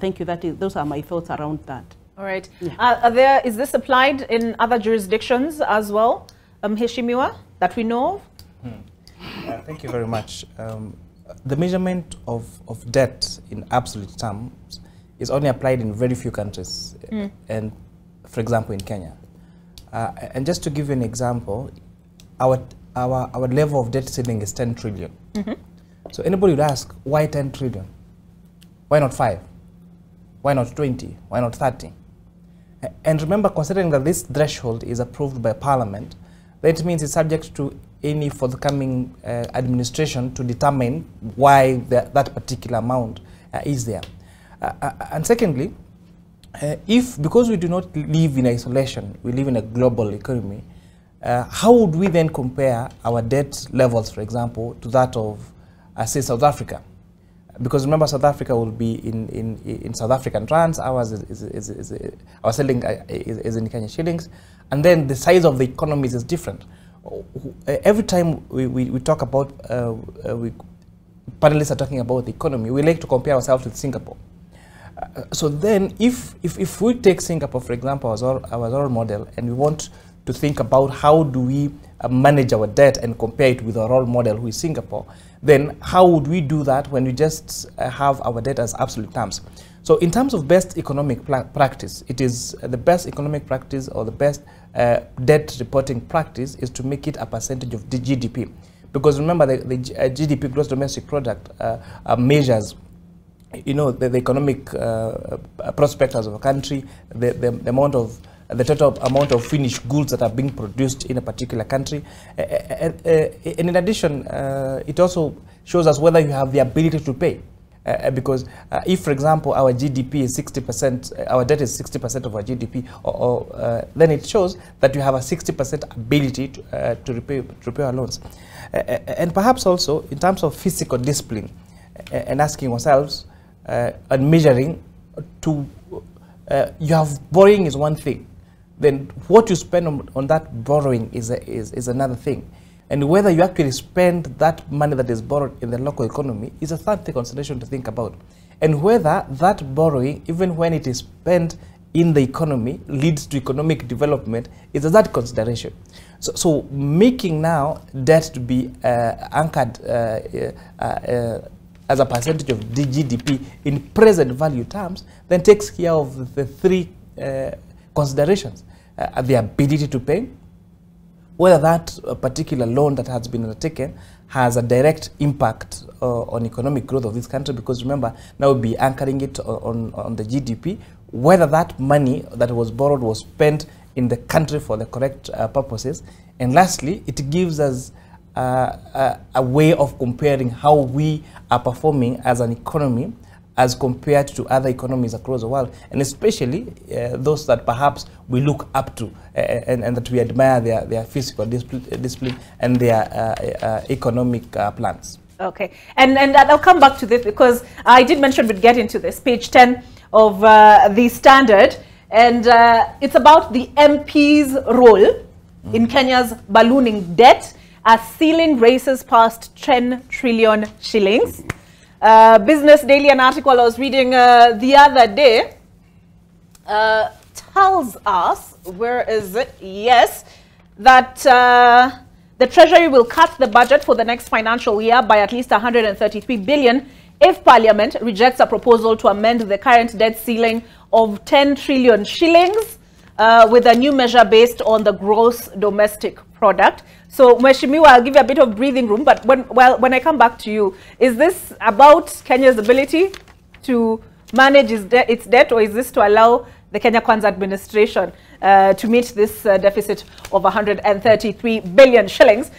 S19: Thank you. Those are my thoughts around that.
S1: All right. Yeah. Is this applied in other jurisdictions as well, Heshimiwa, that we know of?
S20: Thank you very much. The measurement of debt in absolute terms is only applied in very few countries, and for example in Kenya. And just to give you an example, our level of debt ceiling is 10 trillion. So anybody would ask, why 10 trillion? Why not 5? Why not 20? Why not 30? And remember, considering that this threshold is approved by Parliament, that means it's subject to any forthcoming administration to determine why that particular amount is there. And secondly, because we do not live in isolation, we live in a global economy, how would we then compare our debt levels, for example, to that of, say, South Africa? Because remember, South Africa will be in South African rands. Ours our selling is in Kenya shillings, and then the size of the economies is different. Every time we talk about, panelists are talking about the economy, we like to compare ourselves with Singapore. So then, if we take Singapore, for example, as our role model, and we want to think about how do we manage our debt and compare it with our role model, who is Singapore, then how would we do that when we just have our debt as absolute terms? So in terms of best economic practice, it is the best economic practice, or the best debt reporting practice, is to make it a percentage of the GDP. Because remember, the GDP, gross domestic product, measures, you know, the economic prospects of a country, the total amount of finished goods that are being produced in a particular country. And in addition, it also shows us whether you have the ability to pay. Because if, for example, our GDP is 60%, our debt is 60% of our GDP, then it shows that you have a 60% ability to repay our loans. And perhaps also, in terms of fiscal discipline, and asking ourselves and measuring, you have borrowing is one thing. Then what you spend on that borrowing is another thing. And whether you actually spend that money that is borrowed in the local economy is a third consideration to think about. And whether that borrowing, even when it is spent in the economy, leads to economic development is a third consideration. So making now debt to be anchored as a percentage of the GDP in present value terms, then takes care of the three considerations. The ability to pay, whether that particular loan that has been undertaken has a direct impact on economic growth of this country, because remember, now we'll be anchoring it on the GDP, whether that money that was borrowed was spent in the country for the correct purposes. And lastly, it gives us a way of comparing how we are performing as an economy as compared to other economies across the world, and especially those that perhaps we look up to and that we admire their fiscal discipline and their economic plans.
S1: Okay, and I'll come back to this, because I did mention we'd get into this, page 10 of the Standard, and it's about the MP's role in Kenya's ballooning debt as ceiling races past 10 trillion shillings. Business Daily, an article I was reading the other day, tells us, where is it? Yes, that the Treasury will cut the budget for the next financial year by at least 133 billion if Parliament rejects a proposal to amend the current debt ceiling of 10 trillion shillings with a new measure based on the gross domestic product. So, Mheshimiwa, I'll give you a bit of breathing room, but when I come back to you, is this about Kenya's ability to manage its debt, or is this to allow the Kenya Kwanza administration to meet this deficit of 133 billion shillings?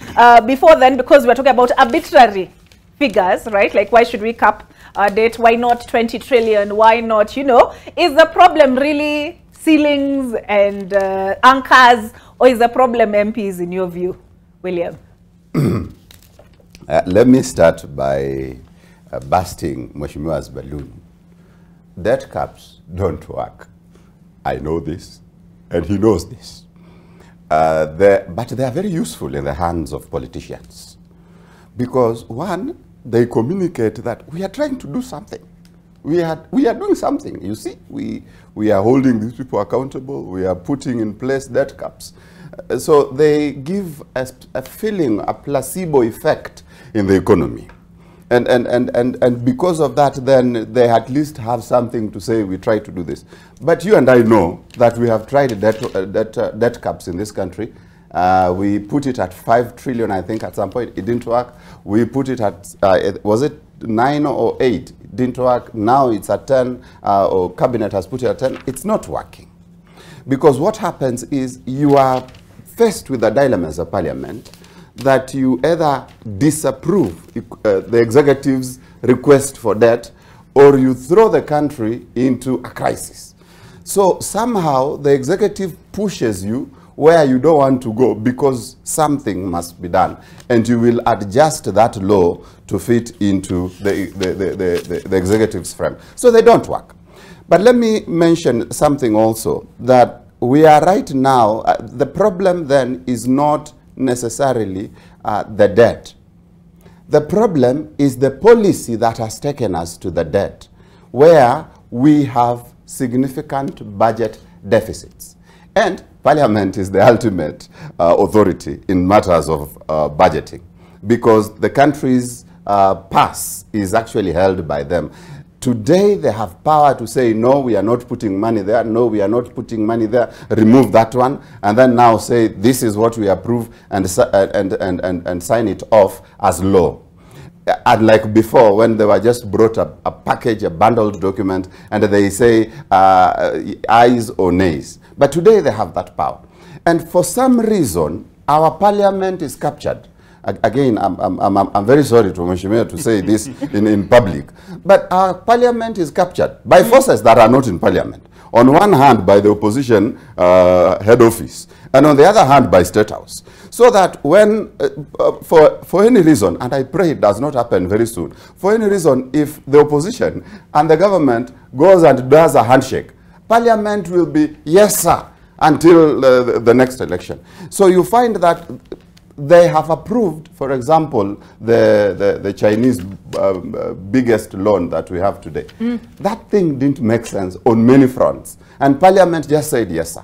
S1: Before then, because we're talking about arbitrary figures, right? Like, why should we cap our debt? Why not 20 trillion? Why not, you know? Is the problem really ceilings and anchors, or is the problem MPs in your view, William?
S21: Let me start by busting Mheshimiwa's balloon. Debt caps don't work. I know this, and he knows this. But they are very useful in the hands of politicians. Because one, they communicate that we are trying to do something. We are doing something. You see, we are holding these people accountable. We are putting in place debt caps. So they give a feeling, a placebo effect in the economy. And because of that, then they at least have something to say, we try to do this. But you and I know that we have tried debt caps in this country. We put it at 5 trillion, I think, at some point. It didn't work. We put it at, was it 9 or 8? It didn't work. Now it's at 10, or cabinet has put it at 10. It's not working. Because what happens is you are faced with a dilemma as a parliament that you either disapprove the executive's request for debt, or you throw the country into a crisis. So somehow the executive pushes you where you don't want to go because something must be done, and you will adjust that law to fit into the executive's frame. So they don't work. But let me mention something also, that we are right now, the problem then is not necessarily the debt. The problem is the policy that has taken us to the debt, where we have significant budget deficits. And Parliament is the ultimate authority in matters of budgeting, because the country's purse is actually held by them. Today they have power to say, no, we are not putting money there, no, we are not putting money there, remove that one, and then now say, this is what we approve, and sign it off as law. Unlike before, when they were just brought up a package, a bundled document, and they say ayes or nays. But today they have that power. And for some reason, our parliament is captured. Again, I'm very sorry to Mheshimiwa to say this in public, but our parliament is captured by forces that are not in parliament. On one hand, by the opposition head office, and on the other hand, by State House. So that when, for any reason, and I pray it does not happen very soon, for any reason, if the opposition and the government goes and does a handshake, parliament will be yes, sir, until the next election. So you find that they have approved, for example, the Chinese biggest loan that we have today. That thing didn't make sense on many fronts. And Parliament just said yes, sir.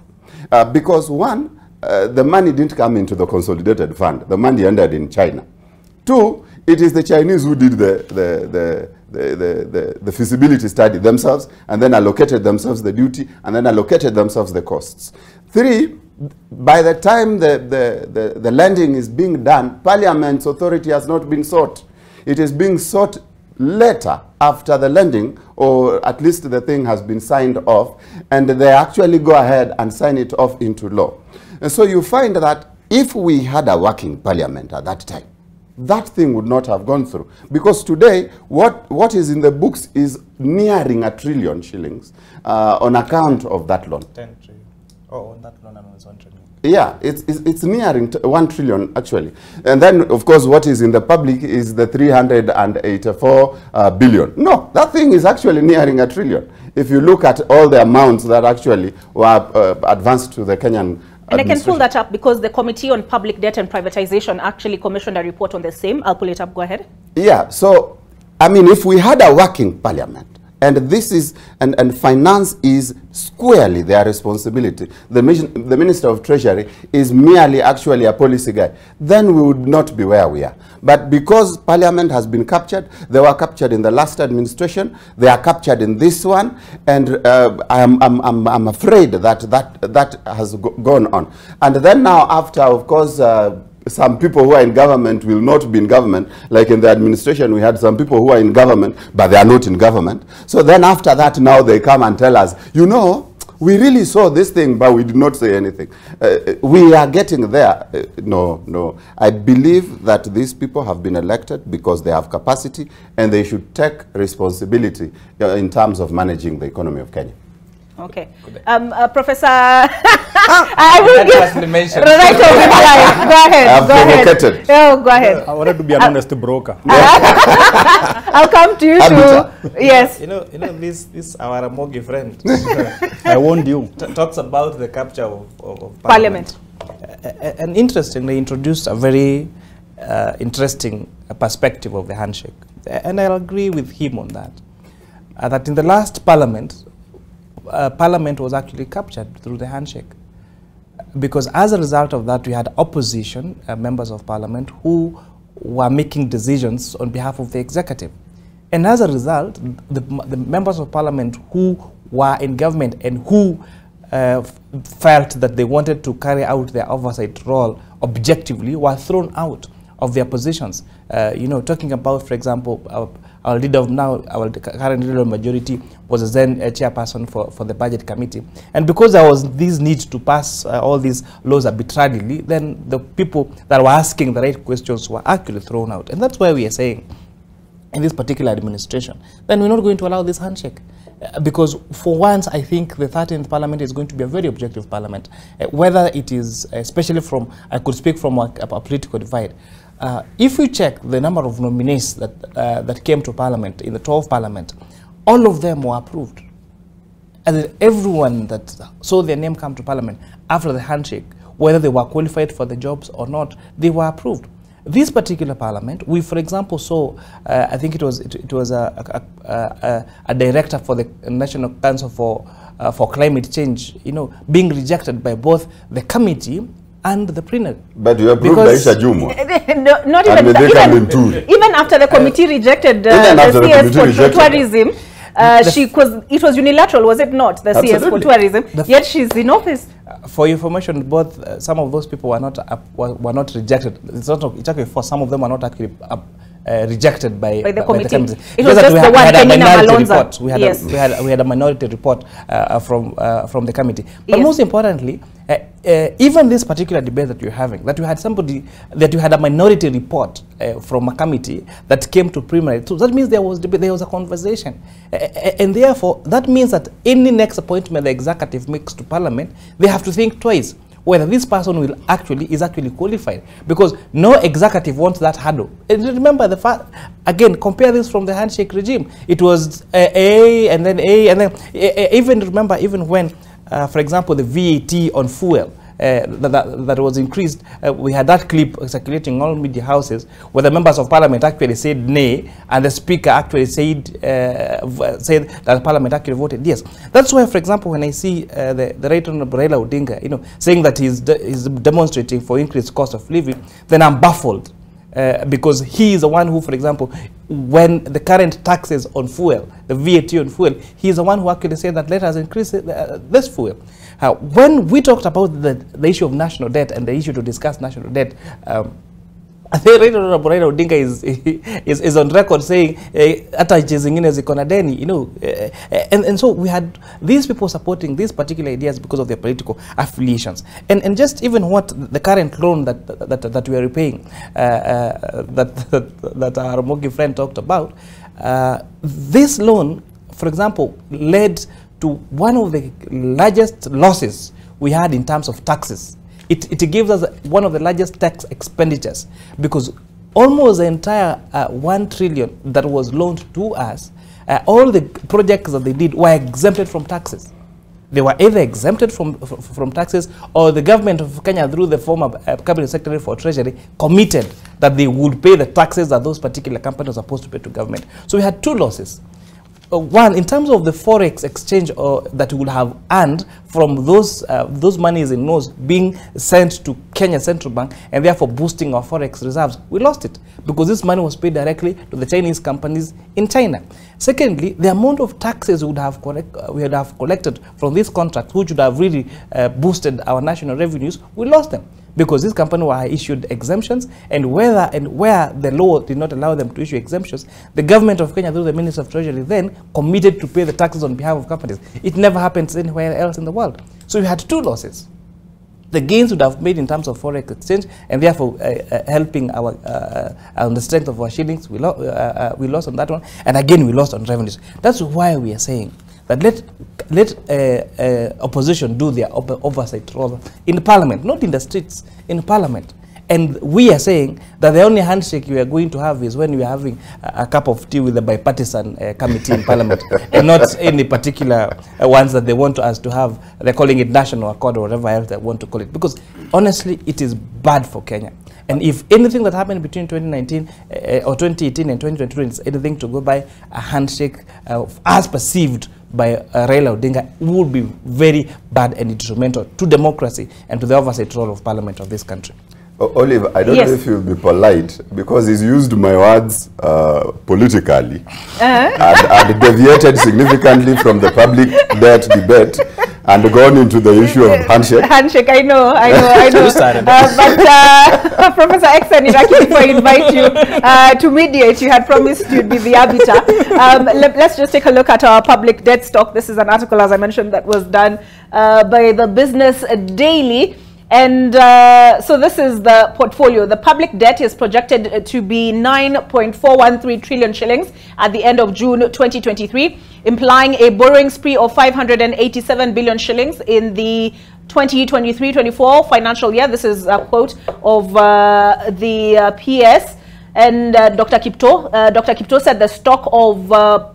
S21: Because one, the money didn't come into the consolidated fund. The money ended in China. Two, it is the Chinese who did the feasibility study themselves, and then allocated themselves the duty, and then allocated themselves the costs. Three, by the time the lending is being done, Parliament's authority has not been sought. It is being sought later after the lending, or at least the thing has been signed off, and they actually go ahead and sign it off into law. And so you find that if we had a working parliament at that time, that thing would not have gone through. Because today, what is in the books is nearing £1 trillion shillings on account of that loan.
S20: 10 trillion. Oh, on that loan, it's 1 trillion.
S21: Yeah, it's nearing 1 trillion actually. And then, of course, what is in the public is the 384 billion. No, that thing is actually nearing £1 trillion. If you look at all the amounts that actually were advanced to the Kenyan
S1: and I can pull that up because the Committee on Public Debt and Privatization actually commissioned a report on the same. I'll pull it up. Go ahead.
S21: Yeah. So, I mean, if we had a working parliament, and this is, and finance is squarely their responsibility, the Minister of Treasury is merely actually a policy guy, then we would not be where we are. But because Parliament has been captured, they were captured in the last administration, they are captured in this one, and I'm afraid that has gone on. And then now after, of course, some people who are in government will not be in government. Like in the administration, we had some people who are in government, but they are not in government. So then after that, now they come and tell us, you know, we really saw this thing, but we did not say anything. We are getting there. No. I believe that these people have been elected because they have capacity, and they should take responsibility in terms of managing the economy of Kenya.
S1: Okay. Professor, I will give right over the line. Go ahead. Go ahead.
S18: I wanted to be an honest broker.
S1: I'll come to you too. Yes.
S20: You know, this our Mogi friend.
S18: I warned you.
S20: Talks about the capture of
S1: Parliament.
S20: And interestingly, introduced a very interesting perspective of the handshake. And I'll agree with him on that. That in the last Parliament, Parliament was actually captured through the handshake, because as a result of that we had opposition members of Parliament who were making decisions on behalf of the executive, and as a result the members of Parliament who were in government and who felt that they wanted to carry out their oversight role objectively were thrown out of their positions. You know, talking about, for example, our leader of now, our current leader of majority, was then a chairperson for the budget committee. And because there was this need to pass all these laws arbitrarily, then the people that were asking the right questions were actually thrown out. And that's why we are saying in this particular administration, then we're not going to allow this handshake. Because for once, I think the 13th parliament is going to be a very objective parliament. Whether it is, especially from, I could speak from a political divide. If you check the number of nominees that came to parliament, in the 12th parliament, all of them were approved. And everyone that saw their name come to parliament after the handshake, whether they were qualified for the jobs or not, they were approved. This particular parliament, we, for example, saw, I think it was a director for the National Council for Climate Change, being rejected by both the committee and the plenary.
S21: But you approved Aisha Jumo.
S1: Not even, even after the committee rejected the CS for tourism, it was unilateral, was it not? The CS for tourism, yet she's in office.
S20: For information, both some of those people were not rejected. It's not okay. For some of them are not actually rejected by the committee.
S1: It was just the one Penina
S20: report. We had a minority report from the committee. But most importantly, even this particular debate that you're having, that you had a minority report from a committee that came to primary, so that means there was debate, there was a conversation, and therefore that means that any next appointment the executive makes to parliament, they have to think twice whether this person is actually qualified, because no executive wants that hurdle. And remember the fact, again, compare this from the handshake regime. It was A and then A and then even remember, even when for example, the VAT on fuel that was increased, we had that clip circulating all media houses where the members of parliament actually said nay, and the speaker actually said that parliament actually voted yes. That's why, for example, when I see the Right Honorable Raila Odinga, saying that he's demonstrating for increased cost of living, then I'm baffled. Because he is the one who, for example, when the current taxes on fuel, the VAT on fuel, he is the one who actually said that let us increase this fuel. When we talked about the issue of national debt and the issue to discuss national debt, I think Raila Odinga is on record saying hata zingine ziko na deni, and so we had these people supporting these particular ideas because of their political affiliations, and just even what the current loan that we are repaying, that our Mogi friend talked about, this loan, for example, led to one of the largest losses we had in terms of taxes. It gives us one of the largest tax expenditures, because almost the entire 1 trillion that was loaned to us, all the projects that they did were exempted from taxes. They were either exempted from taxes, or the government of Kenya, through the former cabinet secretary for treasury, committed that they would pay the taxes that those particular companies are supposed to pay to government. So we had two losses. One, in terms of the forex exchange that we would have earned from those monies in notes being sent to Kenya Central Bank and therefore boosting our forex reserves, we lost it because this money was paid directly to the Chinese companies in China. Secondly, the amount of taxes we would have collected from these contracts, which would have really boosted our national revenues, we lost them, because these companies were issued exemptions, and where the law did not allow them to issue exemptions, the government of Kenya, through the Minister of Treasury, then committed to pay the taxes on behalf of companies. It never happens anywhere else in the world. So we had two losses. The gains would have made in terms of forex exchange, and therefore helping our on the strength of our shillings, we lost on that one, and again we lost on revenues. That's why we are saying that let opposition do their oversight role in parliament, not in the streets, in parliament. And we are saying that the only handshake we are going to have is when we are having a cup of tea with the bipartisan committee in parliament, and not any particular ones that they want us to have. They're calling it national accord or whatever else they want to call it, because honestly it is bad for Kenya. And if anything that happened between 2019 or 2018 and 2022 is anything to go by, a handshake as perceived by Raila Odinga would be very bad and detrimental to democracy and to the oversight role of parliament of this country.
S21: Olive, I don't know if you'll be polite, because he's used my words politically and deviated significantly from the public debt debate and gone into the issue of handshake.
S1: Handshake, I know. But Professor Exen, if I invite you to mediate, you had promised you'd be the arbiter. Let's just take a look at our public debt stock. This is an article, as I mentioned, that was done by the Business Daily. And so this is the portfolio. The public debt is projected to be 9.413 trillion shillings at the end of June 2023, implying a borrowing spree of 587 billion shillings in the 2023-24 financial year. This is a quote of the PS. And Dr. Kipto said the stock of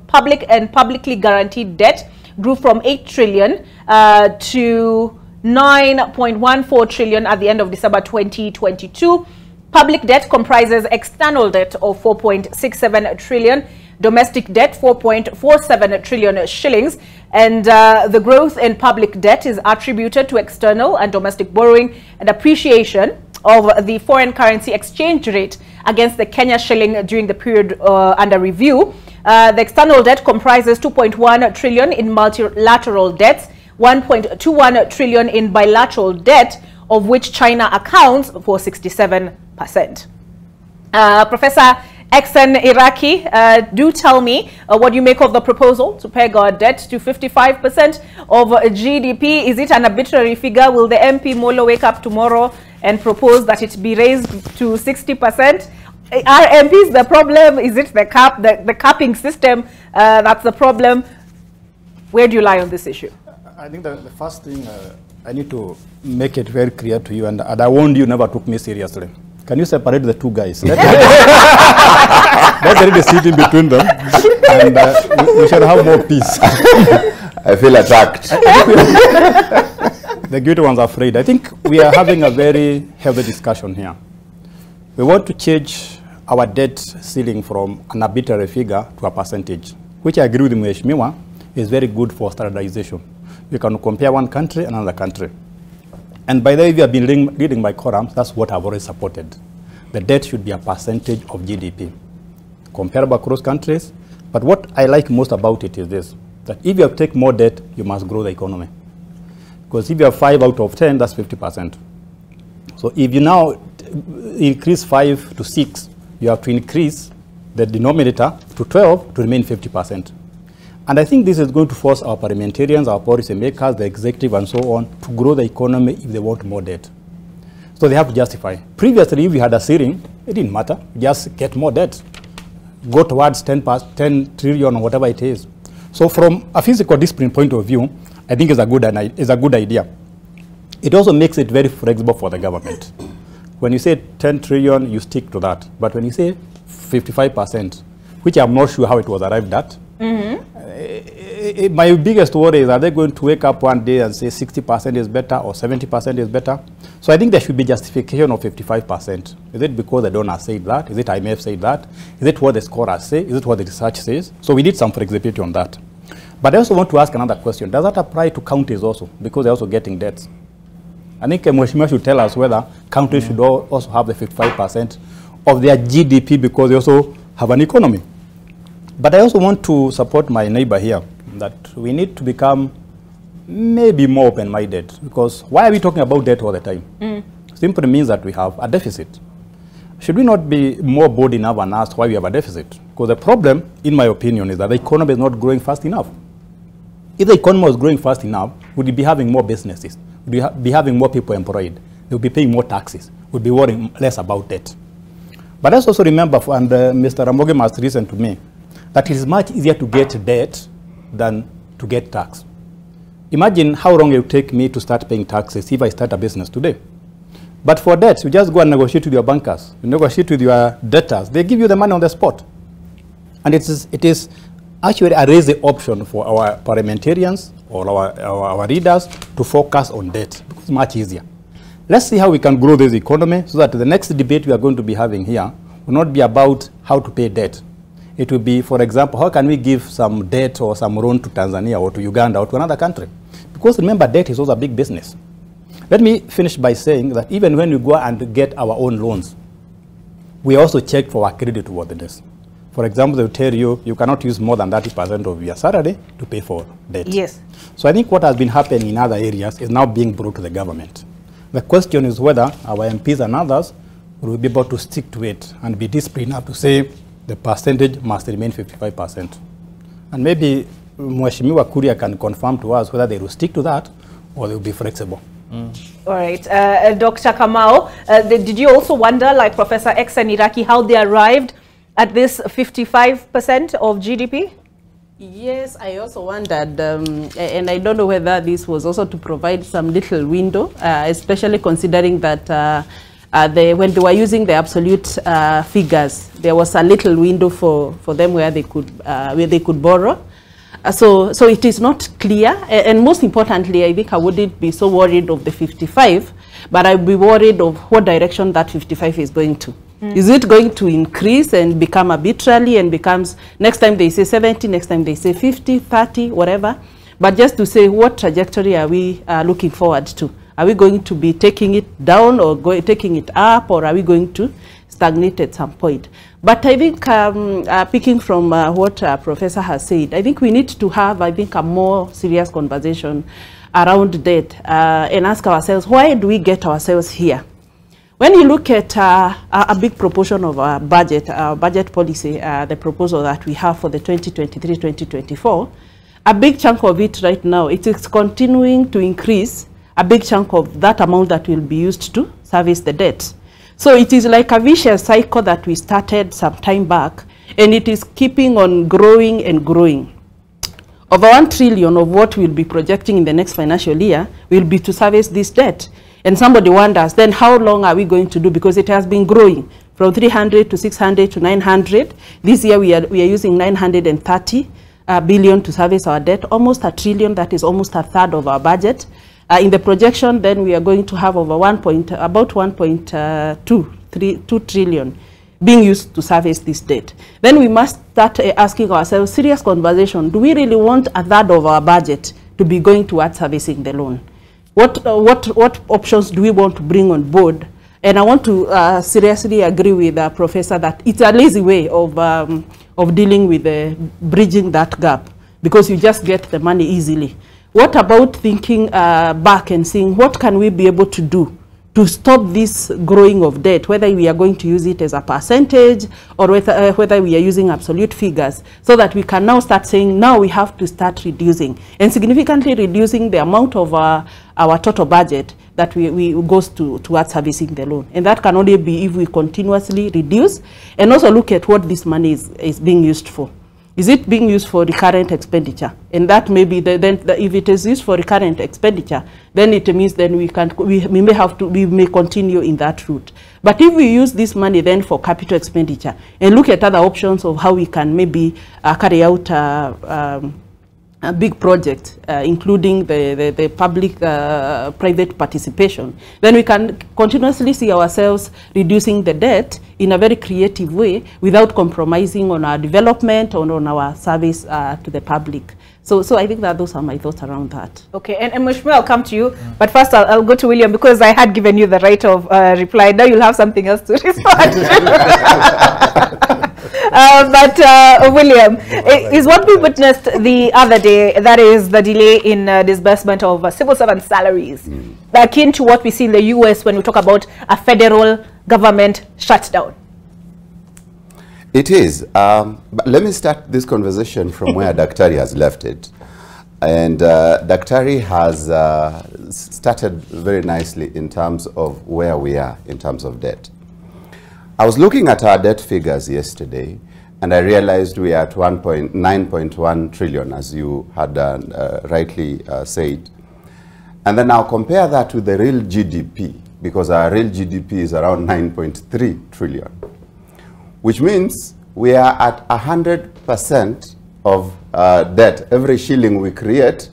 S1: public and publicly guaranteed debt grew from 8 trillion to 9.14 trillion at the end of December 2022. Public debt comprises external debt of 4.67 trillion, domestic debt 4.47 trillion shillings, and the growth in public debt is attributed to external and domestic borrowing and appreciation of the foreign currency exchange rate against the Kenya shilling during the period under review. The external debt comprises 2.1 trillion in multilateral debts, 1.21 trillion in bilateral debt, of which China accounts for 67%. Professor Exen Iraki, do tell me what you make of the proposal to peg our debt to 55% of GDP. Is it an arbitrary figure? Will the MP Molo wake up tomorrow and propose that it be raised to 60%? Are MPs the problem? Is it the cap, the capping system that's the problem? Where do you lie on this issue?
S18: I think the first thing I need to make it very clear to you, and I warned you never took me seriously. Can you separate the two guys? Let's really sit in between them, and we should have more peace.
S21: I feel attacked.
S18: The guilty ones are afraid. I think we are having a very healthy discussion here. We want to change our debt ceiling from an arbitrary figure to a percentage, which I agree with Mheshimiwa is very good for standardization. We can compare one country and another country. And by the way, we have been reading my columns, that's what I've already supported. The debt should be a percentage of GDP, comparable across countries. But what I like most about it is this, that if you take more debt, you must grow the economy. Because if you have 5 out of 10, that's 50%. So if you now increase 5 to 6, you have to increase the denominator to 12 to remain 50%. And I think this is going to force our parliamentarians, our policy makers, the executive and so on to grow the economy if they want more debt. So they have to justify. Previously, if we had a ceiling, it didn't matter. Just get more debt. Go towards 10 trillion or whatever it is. So from a physical discipline point of view, I think it's a good idea. It also makes it very flexible for the government. When you say 10 trillion, you stick to that. But when you say 55%, which I'm not sure how it was arrived at, my biggest worry is, are they going to wake up one day and say 60% is better or 70% is better? So I think there should be justification of 55%. Is it because the donor said that? Is it IMF said that? Is it what the scorers say? Is it what the research says? So we need some flexibility on that. But I also want to ask another question. Does that apply to counties also? Because they're also getting debts. I think Mheshimiwa should tell us whether counties should also have the 55% of their GDP because they also have an economy. But I also want to support my neighbor here that we need to become maybe more open-minded, because why are we talking about debt all the time? Simply means that we have a deficit. Should we not be more bold enough and ask why we have a deficit? Because the problem, in my opinion, is that the economy is not growing fast enough. If the economy was growing fast enough, would be having more businesses, would be having more people employed, they would be paying more taxes, would be worrying less about debt. But let's also remember, and Mr. Ramogi must listen to me, that it is much easier to get debt than to get tax. Imagine how long it would take me to start paying taxes if I start a business today. But for debt, you just go and negotiate with your bankers. You negotiate with your debtors. They give you the money on the spot. And it is actually a raising option for our parliamentarians or our leaders to focus on debt, because it's much easier. Let's see how we can grow this economy so that the next debate we are going to be having here will not be about how to pay debt. It will be, for example, how can we give some debt or some loan to Tanzania or to Uganda or to another country? Because remember, debt is also a big business. Let me finish by saying that even when we go and get our own loans, we also check for our credit worthiness. For example, they'll tell you, you cannot use more than 30% of your salary to pay for debt.
S1: Yes.
S18: So I think what has been happening in other areas is now being brought to the government. The question is whether our MPs and others will be able to stick to it and be disciplined enough to say the percentage must remain 55%. And maybe Mheshimiwa Kuria can confirm to us whether they will stick to that or they will be flexible.
S1: All right. Dr. Kamau, did you also wonder, like Professor X and Iraki, how they arrived at this 55% of GDP?
S19: Yes, I also wondered, and I don't know whether this was also to provide some little window, especially considering that when they were using the absolute figures, there was a little window for them where they could borrow. So it is not clear, and most importantly, I think I wouldn't be so worried of the 55, but I'd be worried of what direction that 55 is going to. Is it going to increase and become arbitrary and becomes, next time they say 70, next time they say 50, 30, whatever, but just to say what trajectory are we looking forward to? Are we going to be taking it down or taking it up, or are we going to stagnate at some point? But I think picking from what Professor has said, I think we need to have, a more serious conversation around debt and ask ourselves, why do we get ourselves here? When you look at a big proportion of our budget policy, the proposal that we have for the 2023-2024, a big chunk of it right now, it is continuing to increase, a big chunk of that amount that will be used to service the debt. So it is like a vicious cycle that we started some time back, and it is keeping on growing and growing. Over 1 trillion of what we'll be projecting in the next financial year will be to service this debt. And somebody wonders, then how long are we going to do? Because it has been growing from 300 to 600 to 900. This year we are using 930 billion to service our debt, almost 1 trillion, that is almost a third of our budget. In the projection, then we are going to have over about 1.2 trillion being used to service this debt. Then we must start asking ourselves serious conversation. Do we really want a third of our budget to be going towards servicing the loan? What options do we want to bring on board? And I want to seriously agree with the professor that it's a lazy way of dealing with bridging that gap, because you just get the money easily. What about thinking back and seeing what can we be able to do to stop this growing of debt, whether we are going to use it as a percentage or whether we are using absolute figures, so that we can now start saying, now we have to start reducing and significantly reducing the amount of our total budget that we goes towards servicing the loan. And that can only be if we continuously reduce and also look at what this money is being used for. Is it being used for recurrent expenditure? And that may be if it is used for recurrent expenditure, then it means then we may continue in that route. But if we use this money then for capital expenditure and look at other options of how we can maybe carry out a big project, including the public-private participation, then we can continuously see ourselves reducing the debt in a very creative way without compromising on our development or on our service to the public. So I think that those are my thoughts around that.
S1: Okay, and Mheshimiwa, I'll come to you, but first I'll go to William, because I had given you the right of reply. Now you'll have something else to respond to. William, is what we witnessed the other day, that is the delay in disbursement of civil servant salaries, akin to what we see in the US when we talk about a federal government shutdown?
S21: It is. But let me start this conversation from where Daktari has left it. And Daktari has started very nicely in terms of where we are in terms of debt. I was looking at our debt figures yesterday, and I realized we are at 9.1 trillion, as you had rightly said. And then I'll compare that with the real GDP, because our real GDP is around 9.3 trillion, which means we are at 100% of debt. Every shilling we create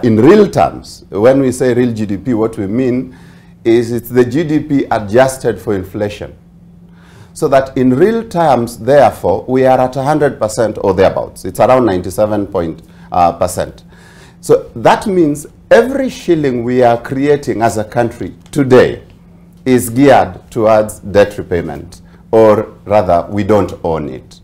S21: in real terms. When we say real GDP, what we mean is it's the GDP adjusted for inflation. So that in real terms, therefore, we are at 100% or thereabouts. It's around 97%. So that means every shilling we are creating as a country today is geared towards debt repayment, or rather, we don't own it.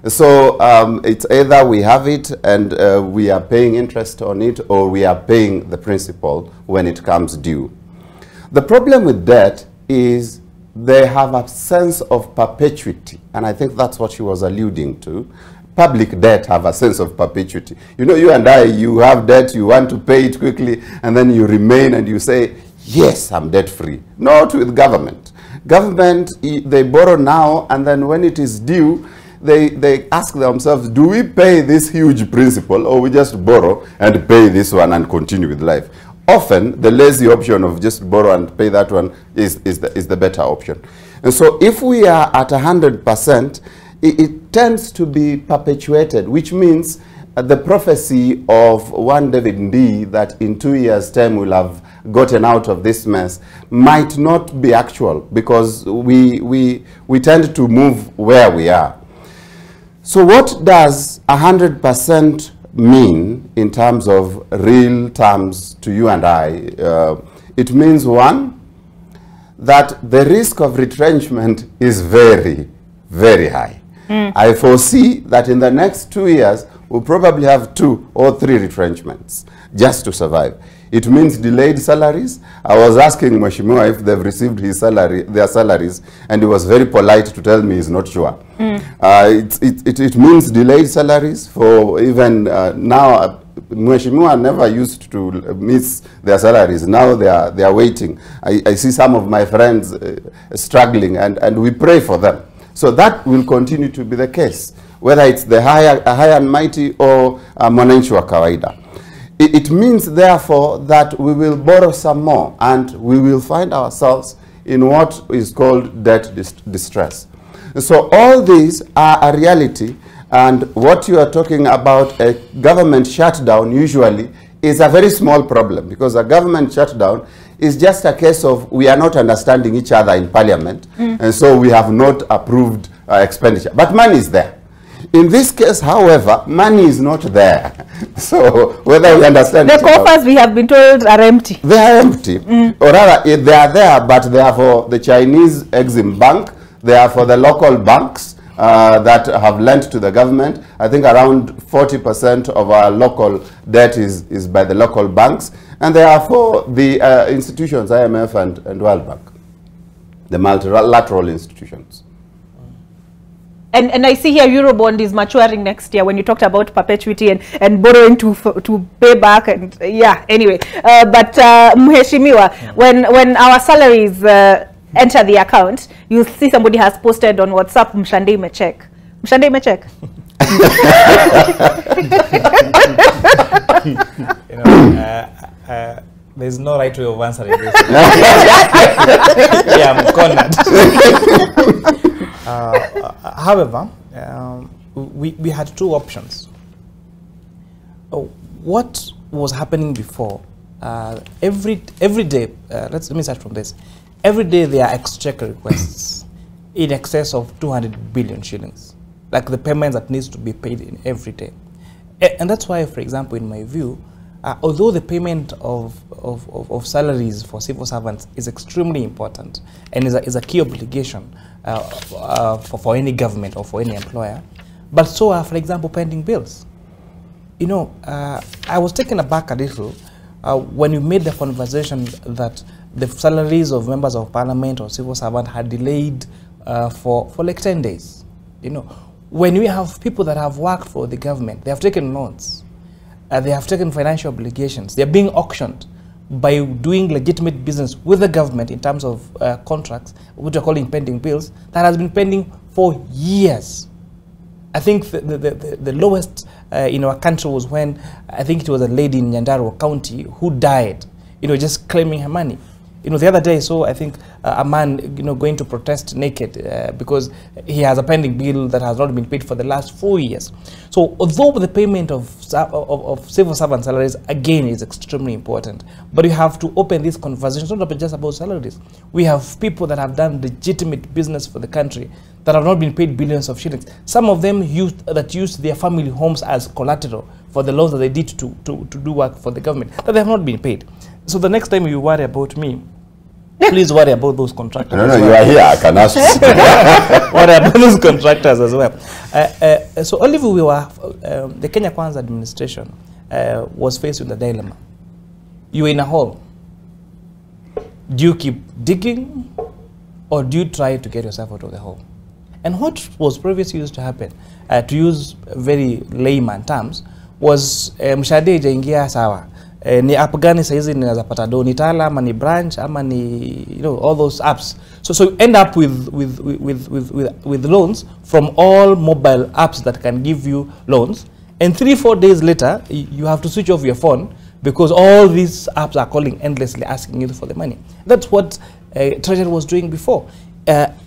S21: So it's either we have it and we are paying interest on it, or we are paying the principal when it comes due. The problem with debt is they have a sense of perpetuity, and I think that's what she was alluding to. Public debt have a sense of perpetuity. You know, you and I, you have debt, you want to pay it quickly, and then you remain and you say, yes, I'm debt free. Not with government. Government, they borrow now, and then when it is due, they ask themselves, do we pay this huge principal, or we just borrow and pay this one and continue with life? Often, the lazy option of just borrow and pay that one is the better option. And so if we are at 100%, it tends to be perpetuated, which means the prophecy of one David Ndii that in 2 years' time we'll have gotten out of this mess might not be actual, because we tend to move where we are. So what does 100% mean in terms of real terms to you and I? It means, one, that the risk of retrenchment is very, very high. I foresee that in the next 2 years, we'll probably have 2 or 3 retrenchments just to survive. It means delayed salaries. I was asking Mheshimiwa if they've received their salaries, and he was very polite to tell me he's not sure. It means delayed salaries for even now. Mheshimiwa never used to miss their salaries. Now they are waiting. I see some of my friends struggling, and we pray for them. So that will continue to be the case, whether it's the high and mighty or mwananchi wa kawaida. It means, therefore, that we will borrow some more, and we will find ourselves in what is called debt distress. So all these are a reality, and what you are talking about, a government shutdown, usually is a very small problem, because a government shutdown is just a case of we are not understanding each other in parliament, and so we have not approved expenditure. But money is there. In this case, however, money is not there. So whether we understand
S1: the coffers, we have been told, are empty.
S21: They are empty. Or rather, they are there, but they are for the Chinese Exim Bank. They are for the local banks that have lent to the government. I think around 40% of our local debt is by the local banks. And they are for the institutions, IMF and World Bank, the multilateral institutions.
S1: And I see here Eurobond is maturing next year when you talked about perpetuity and borrowing to pay back, and yeah, anyway. But Mheshimiwa, when our salaries enter the account, you'll see somebody has posted on WhatsApp, Mshande imechek. Mshande imechek.
S20: There's no right way of answering this. Yeah, I'm cornered. However, we had 2 options. What was happening before? Every day, let me start from this. Every day there are exchequer requests in excess of 200 billion shillings, like the payments that needs to be paid in every day. And that's why, for example, in my view, although the payment of salaries for civil servants is extremely important and is a key obligation for any government or for any employer, but so are, for example, pending bills. You know, I was taken aback a little when you made the conversation that the salaries of members of parliament or civil servant had delayed for like 10 days. You know, when we have people that have worked for the government, they have taken loans, they have taken financial obligations, they're being auctioned by doing legitimate business with the government in terms of contracts, which are calling pending bills, that has been pending for years. I think the lowest in our country was when, I think it was a lady in Nyandarua County who died, you know, just claiming her money. You know, the other day, so I think a man, you know, going to protest naked because he has a pending bill that has not been paid for the last 4 years. So although the payment of civil servant salaries, again, is extremely important, but you have to open this conversation, not just about salaries. We have people that have done legitimate business for the country that have not been paid billions of shillings. Some of them used their family homes as collateral for the loans that they did to do work for the government, that they have not been paid. So the next time you worry about me, please worry about those contractors.
S21: No, you are here, I can ask you.
S20: Worry about those contractors as well. So Oliver, we were, the Kenya Kwanza administration was faced with a dilemma. You were in a hole. Do you keep digging, or do you try to get yourself out of the hole? And what was previously used to happen, to use very layman terms, was mshade jaingia sawa. ni app gani saizi ninaweza pata do, ni Tala ama ni Branch ama ni all those apps. So you end up with loans from all mobile apps that can give you loans, and 3-4 days later you have to switch off your phone because all these apps are calling endlessly asking you for the money. That's what Treasury was doing before.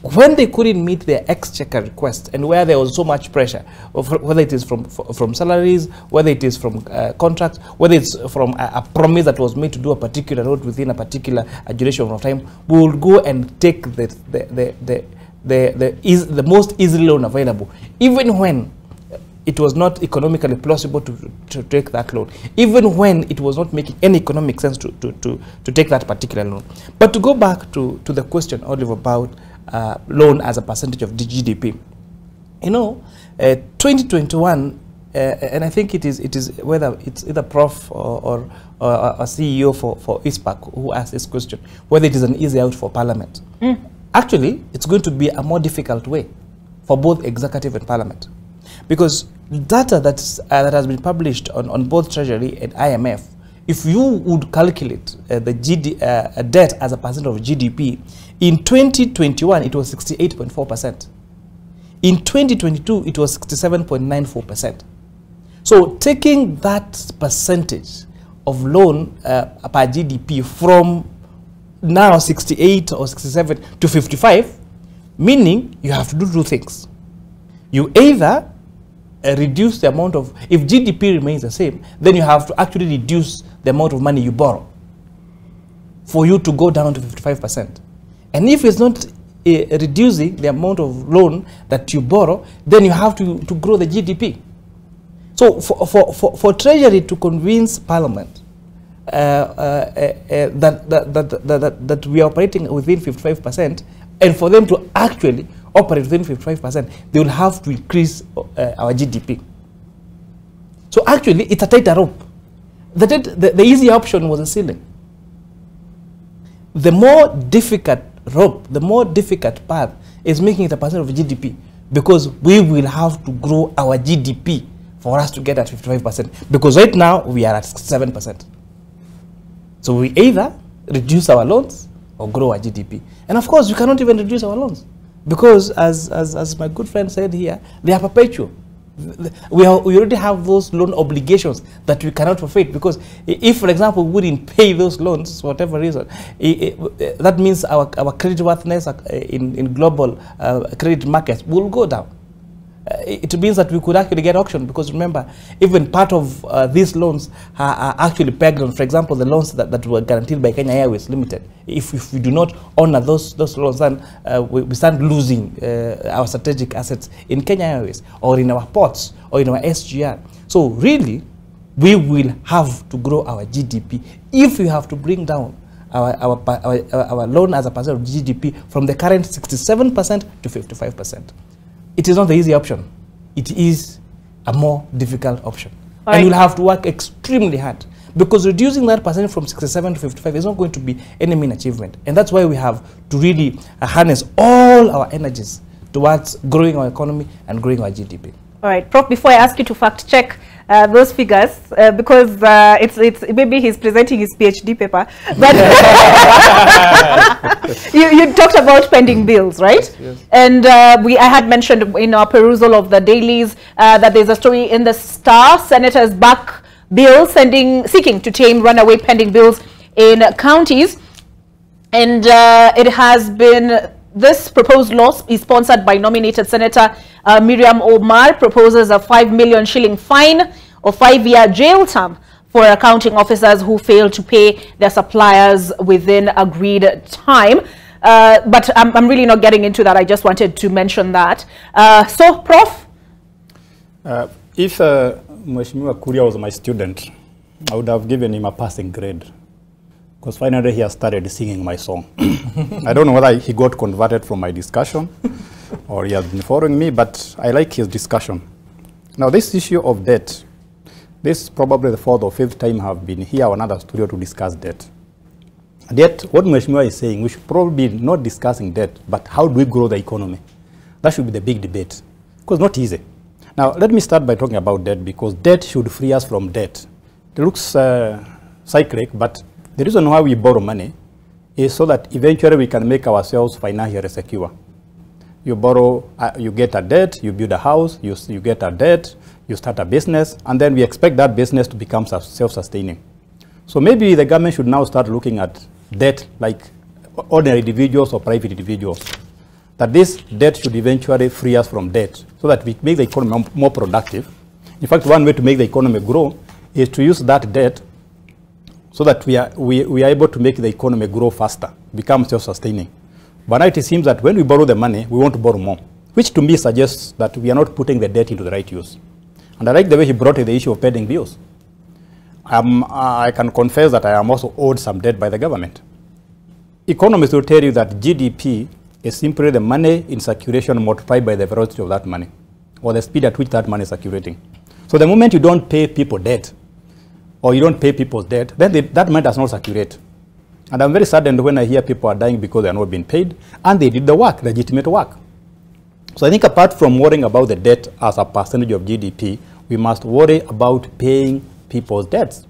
S20: When they couldn't meet their exchequer request, and where there was so much pressure, whether it is from salaries, whether it is from contracts, whether it's from a promise that was made to do a particular road within a particular duration of time, we will go and take the most easy loan available, even when it was not economically plausible to take that loan, even when it was not making any economic sense to take that particular loan. But to go back to the question, Olive, about loan as a percentage of the GDP, 2021, and I think it is whether it's either Prof or a CEO for ISPAC who asked this question, whether it is an easy out for Parliament. Actually, it's going to be a more difficult way for both executive and Parliament, because data that has been published on both Treasury and IMF, if you would calculate the debt as a percent of GDP, in 2021 it was 68.4%. In 2022 it was 67.94%. So taking that percentage of loan per GDP from now 68 or 67 to 55, meaning you have to do two things. You either reduce the amount of, if GDP remains the same, then you have to actually reduce the amount of money you borrow for you to go down to 55%. And if it's not reducing the amount of loan that you borrow, then you have to grow the GDP. So for Treasury to convince Parliament that we are operating within 55%, and for them to actually operate within 55%, they will have to increase our GDP. So actually, it's a tighter rope. The easy option was a ceiling. The more difficult rope, the more difficult path is making it a percent of GDP, because we will have to grow our GDP for us to get at 55%, because right now we are at 7%. So we either reduce our loans or grow our GDP. And of course, we cannot even reduce our loans, because as my good friend said here, they are perpetual. We already have those loan obligations that we cannot forfeit, because if, for example, we wouldn't pay those loans for whatever reason, that means our credit worthiness in global credit markets will go down. It means that we could actually get auctioned, because remember, even part of these loans are actually pegged on, for example, the loans that were guaranteed by Kenya Airways Limited. If we do not honor those loans, then we start losing our strategic assets in Kenya Airways, or in our ports, or in our SGR. So really, we will have to grow our GDP if we have to bring down our loan as a percent of GDP from the current 67% to 55%. It is not the easy option. It is a more difficult option. And you'll have to work extremely hard, because reducing that percentage from 67 to 55 is not going to be any mean achievement. And that's why we have to really harness all our energies towards growing our economy and growing our GDP.
S1: All right, Prof, before I ask you to fact check those figures, because it's maybe he's presenting his PhD paper, but you talked about pending bills, right? Yes, yes. And I had mentioned in our perusal of the dailies that there's a story in the Star, senators back bill seeking to tame runaway pending bills in counties, and it has been. This proposed law is sponsored by nominated Senator Miriam Omar, proposes a 5 million shilling fine or 5-year jail term for accounting officers who fail to pay their suppliers within agreed time. But I'm really not getting into that. I just wanted to mention that. So, Prof?
S18: If Mheshimiwa Kuria was my student, I would have given him a passing grade, because finally he has started singing my song. I don't know whether he got converted from my discussion or he has been following me, but I like his discussion. Now, this issue of debt, this is probably the 4th or 5th time I have been here on another studio to discuss debt. And yet, what Mheshimiwa is saying, we should probably be not discussing debt, but how do we grow the economy? That should be the big debate, because it's not easy. Now, let me start by talking about debt, because debt should free us from debt. It looks cyclic, but the reason why we borrow money is so that eventually we can make ourselves financially secure. You borrow, you get a debt, you build a house, you get a debt, you start a business, and then we expect that business to become self-sustaining. So maybe the government should now start looking at debt like ordinary individuals or private individuals. That this debt should eventually free us from debt so that we make the economy more productive. In fact, one way to make the economy grow is to use that debt so that we are able to make the economy grow faster, become self-sustaining. But now it seems that when we borrow the money, we want to borrow more, which to me suggests that we are not putting the debt into the right use. And I like the way he brought in the issue of pending bills. I can confess that I am also owed some debt by the government. Economists will tell you that GDP is simply the money in circulation multiplied by the velocity of that money, or the speed at which that money is circulating. So the moment you don't pay people debt, or you don't pay people's debt, then that money does not circulate. And I'm very saddened when I hear people are dying because they are not being paid, and they did the work, legitimate work. So I think apart from worrying about the debt as a percentage of GDP, we must worry about paying people's debts.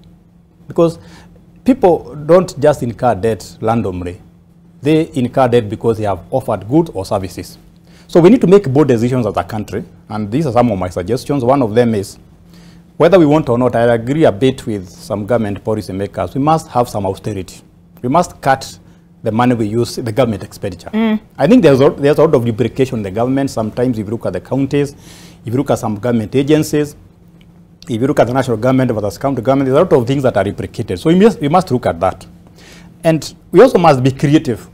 S18: Because people don't just incur debt randomly. They incur debt because they have offered goods or services. So we need to make bold decisions as a country, and these are some of my suggestions. One of them is, whether we want or not, I agree a bit with some government policy makers, we must have some austerity. We must cut the money we use, the government expenditure. I think there's a lot of duplication in the government. Sometimes if you look at the counties, if you look at some government agencies, if you look at the national government versus county government, there's a lot of things that are replicated. So we must look at that. And we also must be creative.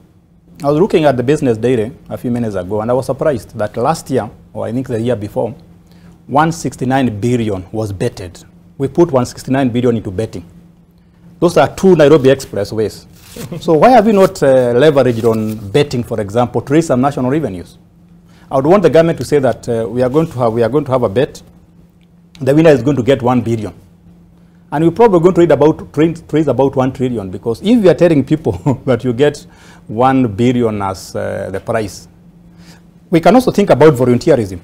S18: I was looking at the Business Daily a few minutes ago, and I was surprised that last year, or I think the year before, 169 billion was betted. We put 169 billion into betting. Those are 2 Nairobi expressways. So why have we not leveraged on betting, for example, to raise some national revenues? I would want the government to say that we are going to have a bet. The winner is going to get 1 billion. And we're probably going to raise about 1 trillion, because if we are telling people that you get 1 billion as the prize, we can also think about volunteerism.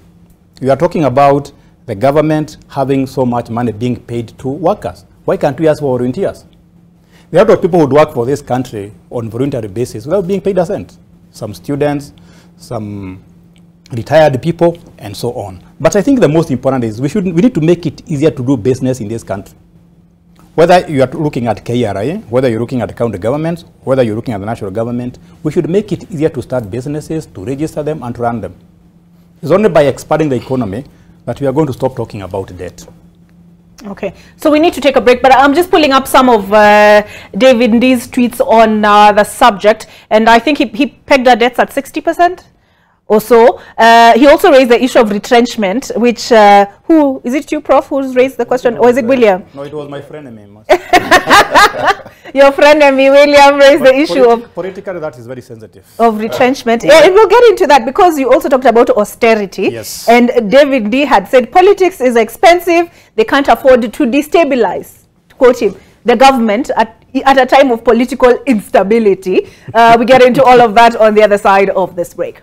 S18: We are talking about the government having so much money being paid to workers. Why can't we ask for volunteers? There are a lot of people who would work for this country on voluntary basis without being paid a cent. Some students, some retired people, and so on. But I think the most important is we need to make it easier to do business in this country. Whether you are looking at KRA, whether you're looking at the county governments, whether you're looking at the national government, we should make it easier to start businesses, to register them, and to run them. It's only by expanding the economy that we are going to stop talking about debt.
S1: Okay, so we need to take a break, but I'm just pulling up some of David Nd's tweets on the subject, and I think he pegged our debts at 60% or so. He also raised the issue of retrenchment, which, who, is it you, Prof, who's raised the question, or is it William?
S18: No, it was my friend, Emmy.
S1: Your friend, Emmy William, raised the issue of...
S18: Politically, that is very sensitive.
S1: Of retrenchment. Yeah, and we'll get into that, because you also talked about austerity.
S18: Yes.
S1: And David D had said, politics is expensive, they can't afford to destabilize, to quote him, the government at a time of political instability. We get into all of that on the other side of this break.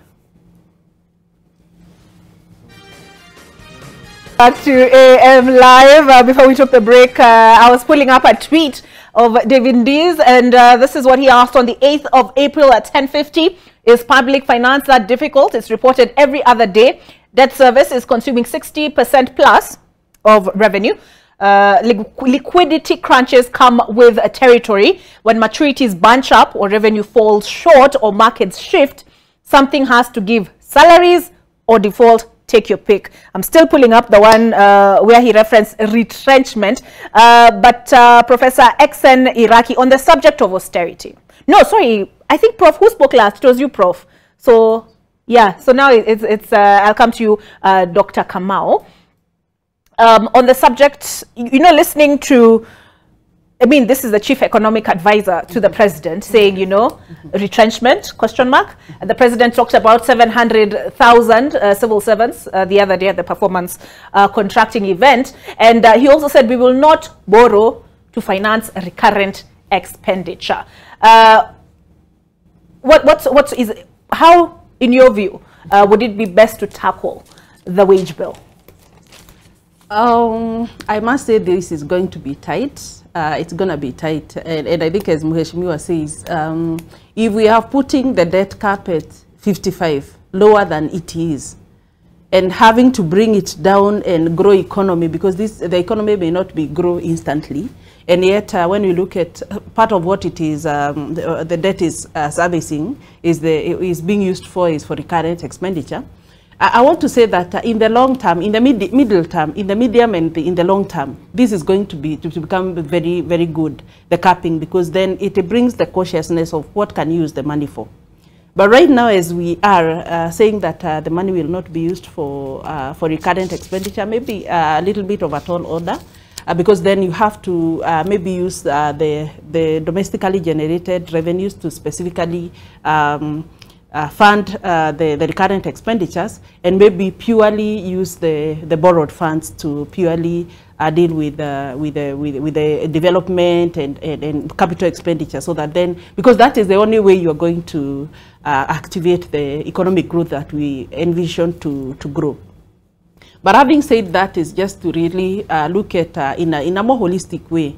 S1: Back to AM Live. Before we took the break, I was pulling up a tweet of David D's, and this is what he asked on the 8th of April at 10:50. Is public finance that difficult? It's reported every other day. Debt service is consuming 60% plus of revenue. Liquidity crunches come with a territory. When maturities bunch up or revenue falls short or markets shift, something has to give. Salaries or default, take your pick. I'm still pulling up the one where he referenced retrenchment. But Professor Exen Iraki, on the subject of austerity. No, sorry, I think, Prof, who spoke last? It was you, Prof. So, yeah, so now I'll come to you, Dr. Kamau. On the subject, you know, listening to, I mean, this is the chief economic advisor to the president saying, you know, retrenchment, question mark. And the president talked about 700,000 civil servants the other day at the performance contracting event. And he also said we will not borrow to finance recurrent expenditure. How, in your view, would it be best to tackle the wage bill?
S19: I must say this is going to be tight. It's going to be tight. And I think as Mheshimiwa says, if we are putting the debt cap at 55, lower than it is, and having to bring it down and grow economy, because the economy may not be grow instantly, and yet when we look at part of what it is, the debt is servicing is being used for is for recurrent expenditure. I want to say that in the long term, in the middle term, in the medium and in the long term, this is going to become very, very good, the capping, because then it brings the cautiousness of what can you use the money for. But right now, as we are saying that the money will not be used for recurrent expenditure, maybe a little bit of a tall order, because then you have to maybe use the domestically generated revenues to specifically fund the recurrent expenditures, and maybe purely use the borrowed funds to purely deal with the development and capital expenditure, so that then, because that is the only way you are going to activate the economic growth that we envision to grow. But having said that, is just to really look at in a more holistic way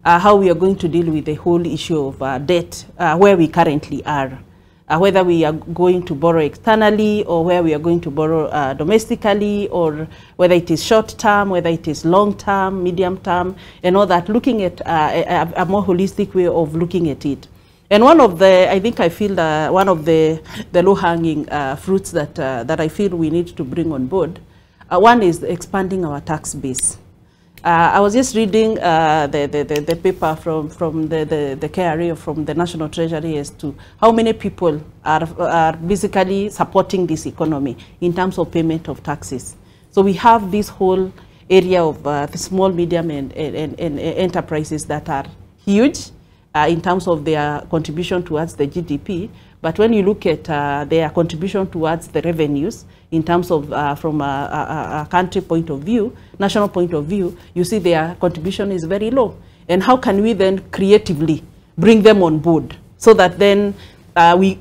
S19: how we are going to deal with the whole issue of debt where we currently are. Whether we are going to borrow externally or where we are going to borrow domestically, or whether it is short term, whether it is long term, medium term, and all that, looking at a more holistic way of looking at it. And one of the, I think I feel one of the low-hanging fruits that I feel we need to bring on board, one is expanding our tax base. I was just reading the paper from the KRA, from the National Treasury, as to how many people are basically supporting this economy in terms of payment of taxes. So we have this whole area of the small, medium, and enterprises that are huge in terms of their contribution towards the GDP. But when you look at their contribution towards the revenues, in terms of from a country point of view, national point of view, you see their contribution is very low. And how can we then creatively bring them on board so that then we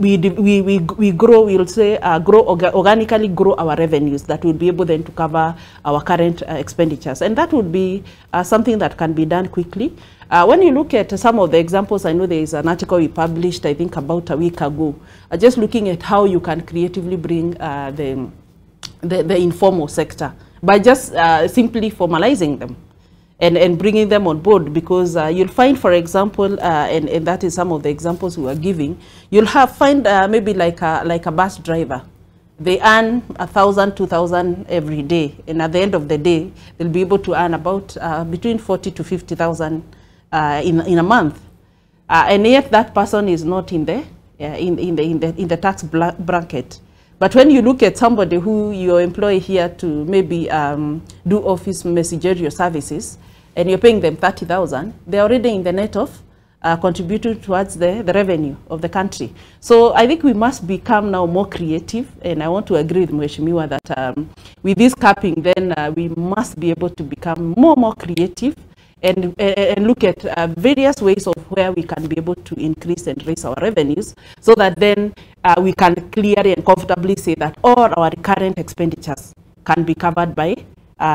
S19: grow, we'll say, organically grow our revenues that will be able then to cover our current expenditures. And that would be something that can be done quickly. When you look at some of the examples, I know there is an article we published, I think about a week ago, just looking at how you can creatively bring the informal sector by just simply formalizing them and bringing them on board, because you'll find, for example, and that is some of the examples we are giving, you'll find maybe like a bus driver. They earn 1,000, 2,000 every day, and at the end of the day, they'll be able to earn about between 40 to 50,000 in a month, and yet that person is not in the tax bracket. But when you look at somebody who you employ here to maybe do office managerial services, and you're paying them 30,000, they're already in the net of contributing towards the revenue of the country. So I think we must become now more creative, and I want to agree with Mheshimiwa that with this capping, then we must be able to become more creative and look at various ways of where we can be able to increase and raise our revenues, so that then we can clearly and comfortably say that all our current expenditures can be covered by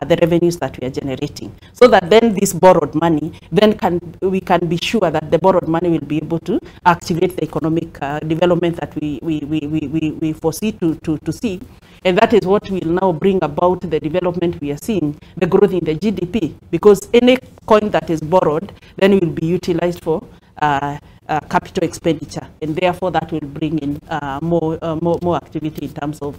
S19: the revenues that we are generating, so that then this borrowed money, then we can be sure that the borrowed money will be able to activate the economic development that we foresee to see. And that is what will now bring about the development we are seeing, the growth in the GDP, because any coin that is borrowed then will be utilized for capital expenditure, and therefore that will bring in more activity in terms of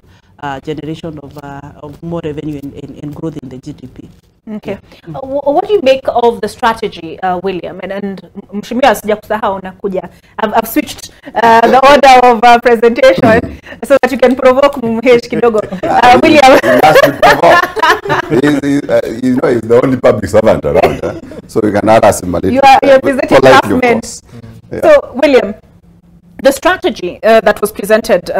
S19: generation of more revenue and growth in the GDP.
S1: Okay. Yeah. What do you make of the strategy, William? And Mheshimiwa sijakusahau nakuja. I've switched the order of presentation so that you can provoke Mhesh kidogo. William.
S21: You know, he's the only public servant around, so you can ask him a little.
S1: You're presenting government. Yeah. So, William, the strategy that was presented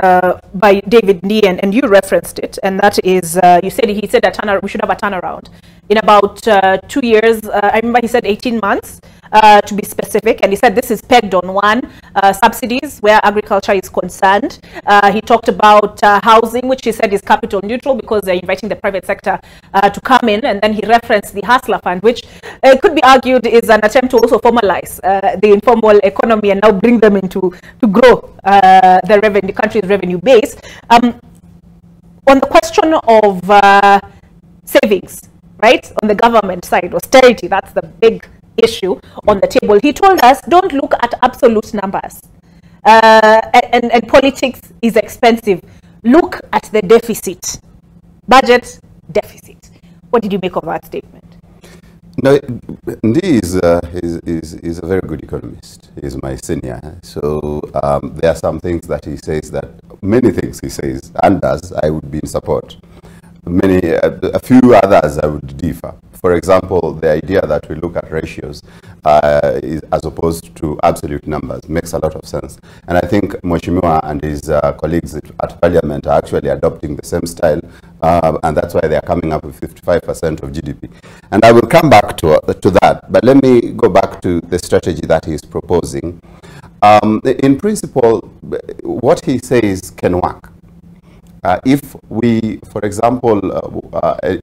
S1: by David Nee, and you referenced it, and that is, he said we should have a turnaround in about 2 years. I remember he said 18 months. to be specific, and he said this is pegged on one, subsidies where agriculture is concerned. He talked about housing, which he said is capital neutral because they're inviting the private sector to come in, and then he referenced the Hustler Fund, which could be argued is an attempt to also formalize the informal economy and now bring them into to grow the country's revenue base. On the question of savings, right, on the government side, austerity, that's the big issue on the table. He told us, don't look at absolute numbers. And politics is expensive. Look at the deficit. Budget deficit. What did you make of that statement?
S21: No, Ndi is a very good economist. He's my senior. So there are some things that he says, that many things he says and does, I would be in support. A few others I would differ. For example, the idea that we look at ratios as opposed to absolute numbers makes a lot of sense. And I think Mheshimiwa and his colleagues at Parliament are actually adopting the same style, and that's why they are coming up with 55% of GDP. And I will come back to that, but let me go back to the strategy that he is proposing. In principle, what he says can work. If we, for example,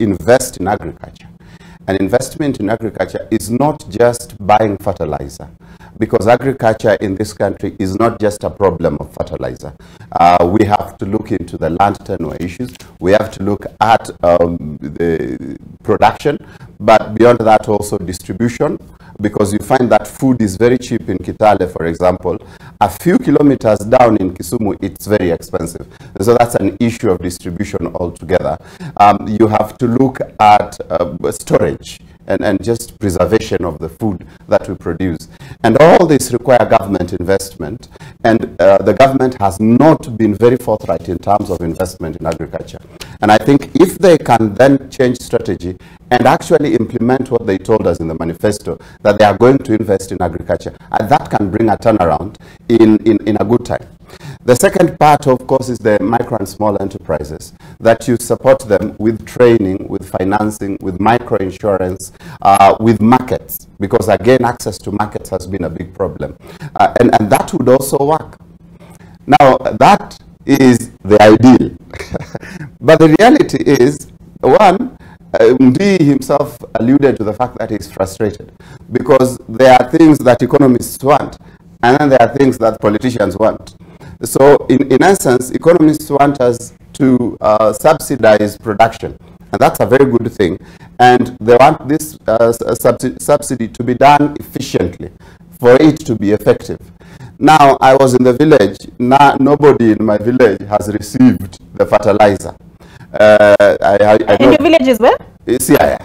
S21: invest in agriculture, an investment in agriculture is not just buying fertilizer, because agriculture in this country is not just a problem of fertilizer. We have to look into the land tenure issues. We have to look at the production, but beyond that also distribution, because you find that food is very cheap in Kitale, for example. A few kilometers down in Kisumu, it's very expensive. So that's an issue of distribution altogether. You have to look at storage and just preservation of the food that we produce. And all this require government investment, and the government has not been very forthright in terms of investment in agriculture. And I think if they can then change strategy and actually implement what they told us in the manifesto, that they are going to invest in agriculture, that can bring a turnaround in a good time. The second part, of course, is the micro and small enterprises, that you support them with training, with financing, with micro insurance, with markets, because again, access to markets has been a big problem. And that would also work. Now, that is the ideal. But the reality is, one, Ndi himself alluded to the fact that he's frustrated, because there are things that economists want, and then there are things that politicians want. So in essence, economists want us to subsidize production, and that's a very good thing. And they want this subsidy to be done efficiently for it to be effective. Now, I was in the village. Nobody in my village has received the fertilizer.
S1: In your village as well?
S21: Yeah.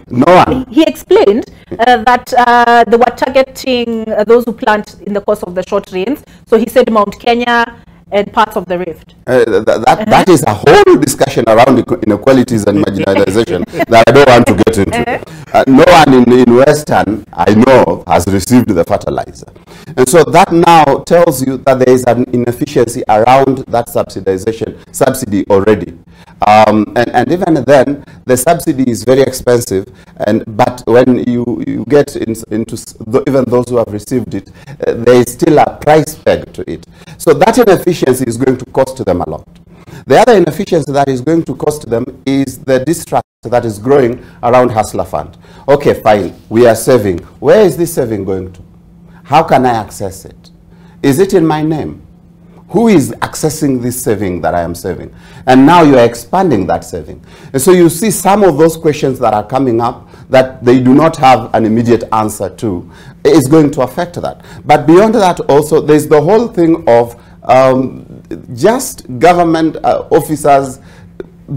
S21: No one.
S1: He explained that they were targeting those who plant in the course of the short rains. So he said Mount Kenya and parts of the rift.
S21: That is a whole discussion around inequalities and marginalization that I don't want to get into. No one in Western, I know, has received the fertilizer. And so that now tells you that there is an inefficiency around that subsidy already. And even then, the subsidy is very expensive, but when you get into even those who have received it, there is still a price peg to it. So that inefficiency is going to cost them a lot. The other inefficiency that is going to cost them is the distrust that is growing around Hustler Fund. Okay, fine, we are saving. Where is this saving going to? How can I access it? Is it in my name? Who is accessing this saving that I am saving? And now you are expanding that saving. And so you see some of those questions that are coming up that they do not have an immediate answer to is going to affect that. But beyond that also, there's the whole thing of just government officers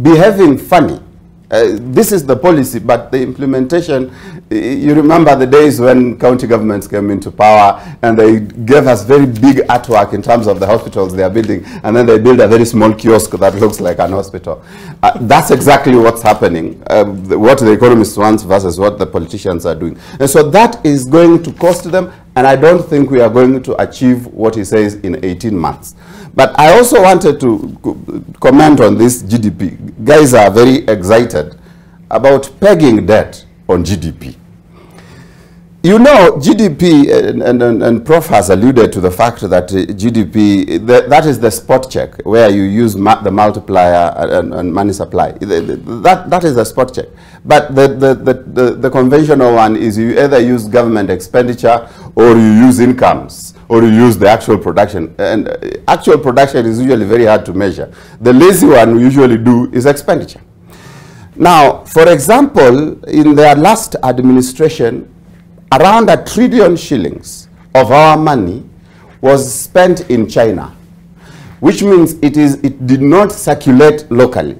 S21: behaving funny. This is the policy, but the implementation, you remember the days when county governments came into power and they gave us very big artwork in terms of the hospitals they are building, and then they build a very small kiosk that looks like an hospital. That's exactly what's happening, what the economists want versus what the politicians are doing. And so that is going to cost them, and I don't think we are going to achieve what he says in 18 months. But I also wanted to comment on this GDP. Guys are very excited about pegging debt on GDP. You know, GDP, and Prof has alluded to the fact that GDP, that is the spot check, where you use the multiplier and money supply. That is the spot check. But the conventional one is you either use government expenditure or you use incomes, or you use the actual production. And actual production is usually very hard to measure. The lazy one we usually do is expenditure. Now, for example, in their last administration, around 1 trillion shillings of our money was spent in China, which means it did not circulate locally.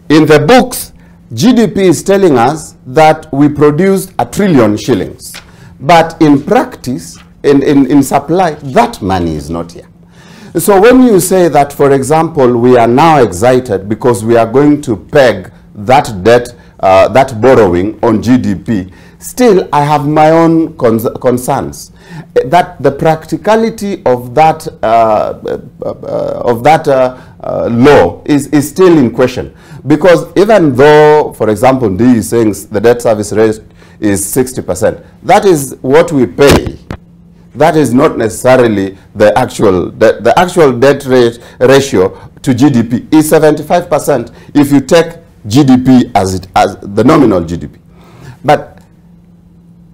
S21: In the books, GDP is telling us that we produced 1 trillion shillings. But in practice, in supply, that money is not here. So when you say that, for example, we are now excited because we are going to peg that debt, that borrowing on GDP, still, I have my own concerns that the practicality of that law is still in question, because even though, for example, D is saying the debt service rate is 60%, that is what we pay. That is not necessarily the actual debt rate ratio to GDP is 75% if you take GDP as the nominal GDP. But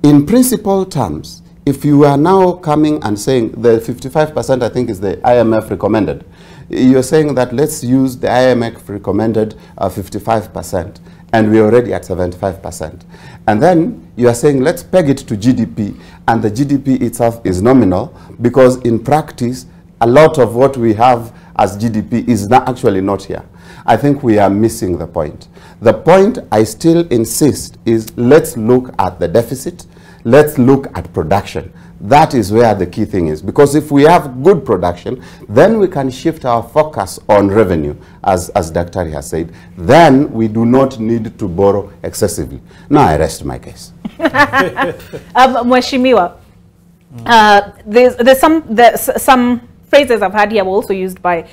S21: in principle terms, if you are now coming and saying the 55%, I think is the IMF recommended, you're saying that let's use the IMF recommended 55%, and we're already at 75%. And then you are saying let's peg it to GDP, and the GDP itself is nominal, because in practice, a lot of what we have as GDP is not actually not here. I think we are missing the point. The point I still insist is let's look at the deficit, let's look at production. That is where the key thing is, because if we have good production, then we can shift our focus on revenue, as Dr. has said. Then we do not need to borrow excessively. Now I rest my case.
S1: Mheshimiwa, there's some phrases I've had here were also used by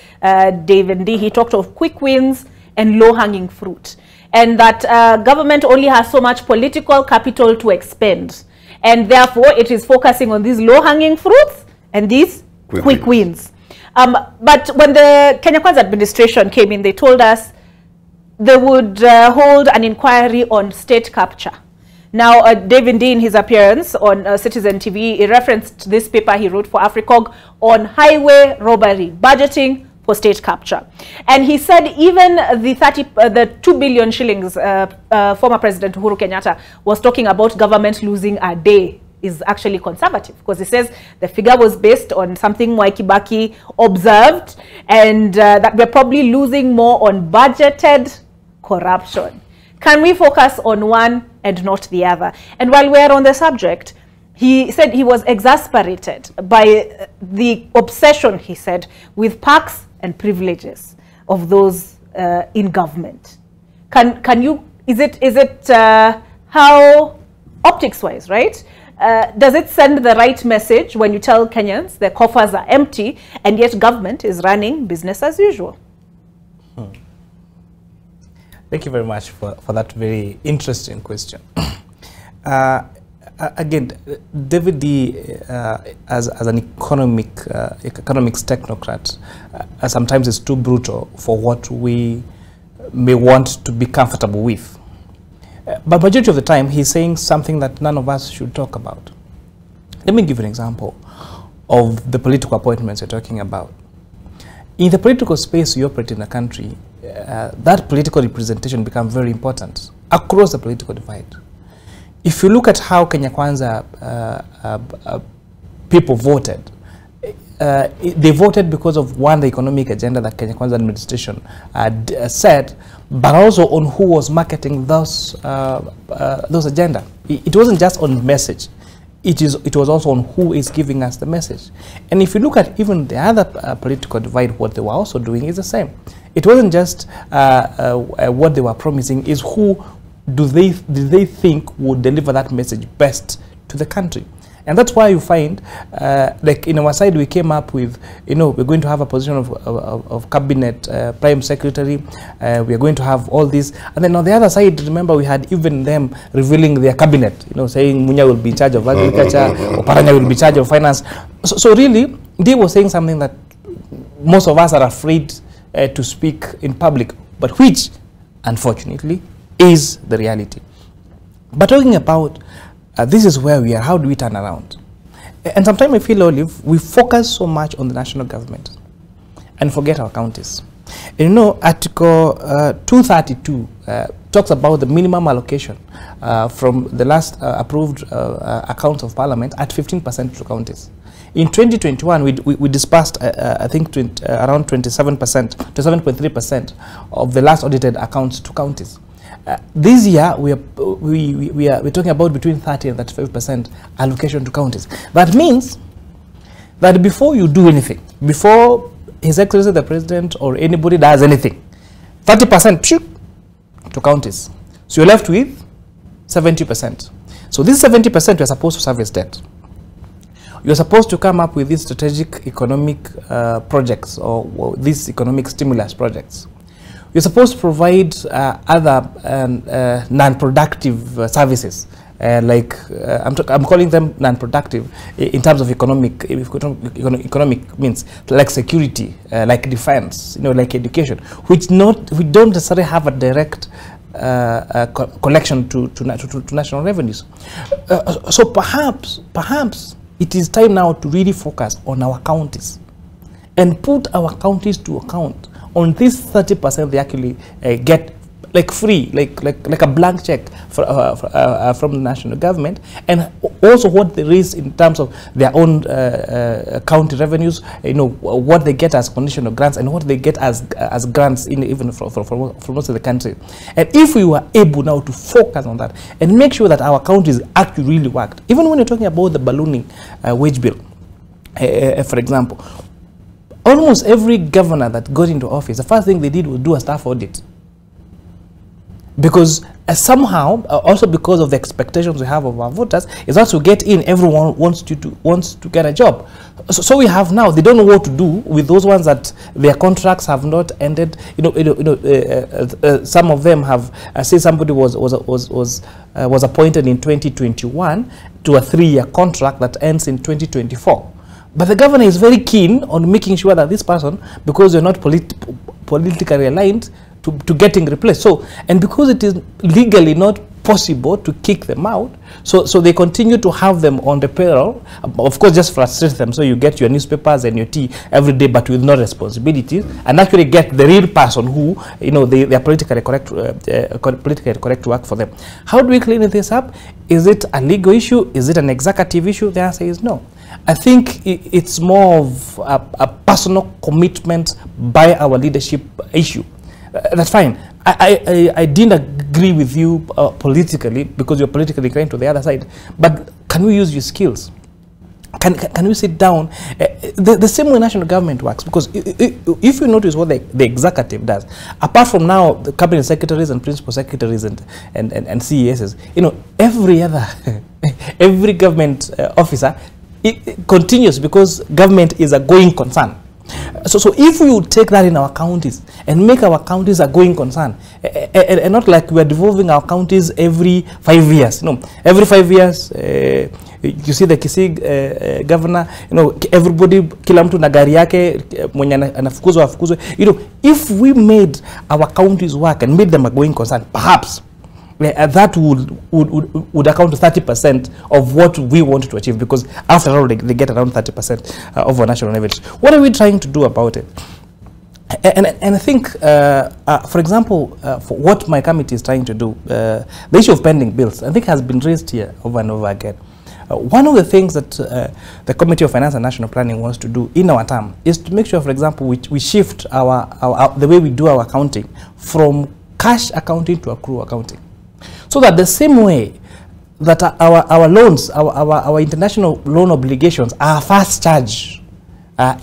S1: David D. He talked of quick wins and low-hanging fruit, and that government only has so much political capital to expend, and therefore it is focusing on these low-hanging fruits and these quick wins. But when the Kenya Kwanza administration came in, they told us they would hold an inquiry on state capture. Now, David D, in his appearance on Citizen TV, he referenced this paper he wrote for Africog on highway robbery, budgeting for state capture. And he said even the 2 billion shillings former President Uhuru Kenyatta was talking about government losing a day is actually conservative, because he says the figure was based on something Mwai Kibaki observed, and that we're probably losing more on budgeted corruption. Can we focus on one and not the other? And while we're on the subject, he said he was exasperated by the obsession, he said, with perks and privileges of those in government. Can you, is it how, optics-wise, right? Does it send the right message when you tell Kenyans their coffers are empty and yet government is running business as usual?
S20: Thank you very much for that very interesting question. Again, David D, as an economics technocrat, sometimes is too brutal for what we may want to be comfortable with. But majority of the time, he's saying something that none of us should talk about. Let me give you an example of the political appointments you're talking about. In the political space you operate in the country, that political representation becomes very important across the political divide. If you look at how Kenya Kwanza people voted, they voted because of, one, the economic agenda that Kenya Kwanza administration set, but also on who was marketing those agenda. It wasn't just on message. It was also on who is giving us the message. And if you look at even the other political divide, what they were also doing is the same. It wasn't just what they were promising, is who did they think would deliver that message best to the country. And that's why you find, like in our side, we came up with, we're going to have a position of cabinet prime secretary. We are going to have all this. And then on the other side, remember, we had even them revealing their cabinet, saying Munya will be in charge of agriculture, or Paranya will be in charge of finance. So really, they were saying something that most of us are afraid to speak in public, but which, unfortunately, is the reality. But talking about this is where we are, how do we turn around? And sometimes I feel, Olive, we focus so much on the national government and forget our counties. Article 232 talks about the minimum allocation from the last approved accounts of parliament at 15% to counties. In 2021, we disbursed, I think, around 27.3% of the last audited accounts to counties. This year, we're talking about between 30 and 35% allocation to counties. That means that before you do anything, before His Excellency the President or anybody does anything, 30% to counties. So you're left with 70%. So this 70% you're supposed to service debt. You're supposed to come up with these strategic economic projects or these economic stimulus projects. You're supposed to provide other non-productive services, I'm calling them non-productive in terms of economic means, like security, like defense, like education, which don't necessarily have a direct connection to national revenues. So perhaps it is time now to really focus on our counties and put our counties to account on this 30% they actually get like free, like a blank check from the national government, and also what there is in terms of their own county revenues, what they get as conditional grants and what they get as grants even from most of the country. And if we were able now to focus on that and make sure that our counties actually really worked, even when you're talking about the ballooning wage bill, for example, almost every governor that got into office, the first thing they did was do a staff audit. Because somehow, also because of the expectations we have of our voters, is that to get in, everyone wants to get a job. So we have now, they don't know what to do with those ones that their contracts have not ended. Some of them have, say somebody was appointed in 2021 to a 3-year contract that ends in 2024. But the governor is very keen on making sure that this person, because you're not politically aligned, to getting replaced. So, and because it is legally not possible to kick them out, so they continue to have them on the payroll. Of course, just frustrate them. So you get your newspapers and your tea every day, but with no responsibilities, and actually get the real person who, they are politically correct to work for them. How do we clean this up? Is it a legal issue? Is it an executive issue? The answer is no. I think it's more of a personal commitment by our leadership issue. That's fine. I didn't agree with you politically because you're politically inclined to the other side. But can we use your skills? Can we sit down? The same way national government works, because if you notice what the executive does, apart from now the cabinet secretaries and principal secretaries and CESs, every government officer it continues, because government is a going concern. So if we would take that in our counties and make our counties a going concern, and not like we are devolving our counties every 5 years. Every 5 years, you see the Kisii governor, everybody, kila mtu na gari yake, mwenye anafukuzwa. If we made our counties work and made them a going concern, perhaps that would account to 30% of what we want to achieve, because after all, they get around 30% of our national revenues. What are we trying to do about it? And I think, for example, for what my committee is trying to do, the issue of pending bills, I think has been raised here over and over again. One of the things that the Committee of Finance and National Planning wants to do in our term is to make sure, for example, we shift the way we do our accounting from cash accounting to accrual accounting. So that the same way that our loans, our international loan obligations are fast charged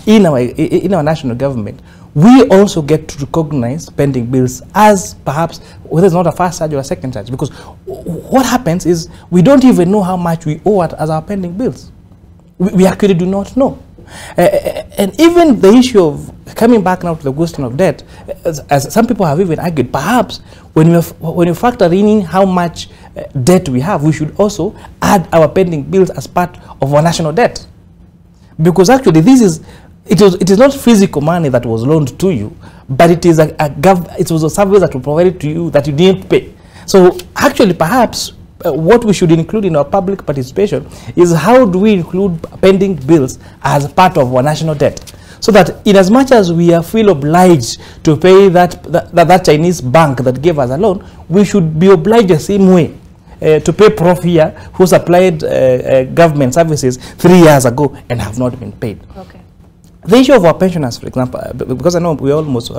S20: in our national government, we also get to recognize pending bills as perhaps whether it's not a fast charge or a second charge. Because what happens is we don't even know how much we owe as our pending bills. We actually do not know. And even the issue of coming back now to the question of debt, as some people have even argued, perhaps when you factor in how much debt we have, we should also add our pending bills as part of our national debt. Because actually it is not physical money that was loaned to you, but it is it was a service that was provided to you that you didn't pay. So actually perhaps what we should include in our public participation is how do we include pending bills as part of our national debt, so that in as much as we feel obliged to pay that Chinese bank that gave us a loan, we should be obliged the same way to pay Prof here who supplied government services 3 years ago and have not been paid. Okay. The issue of our pensioners, for example, because I know we're almost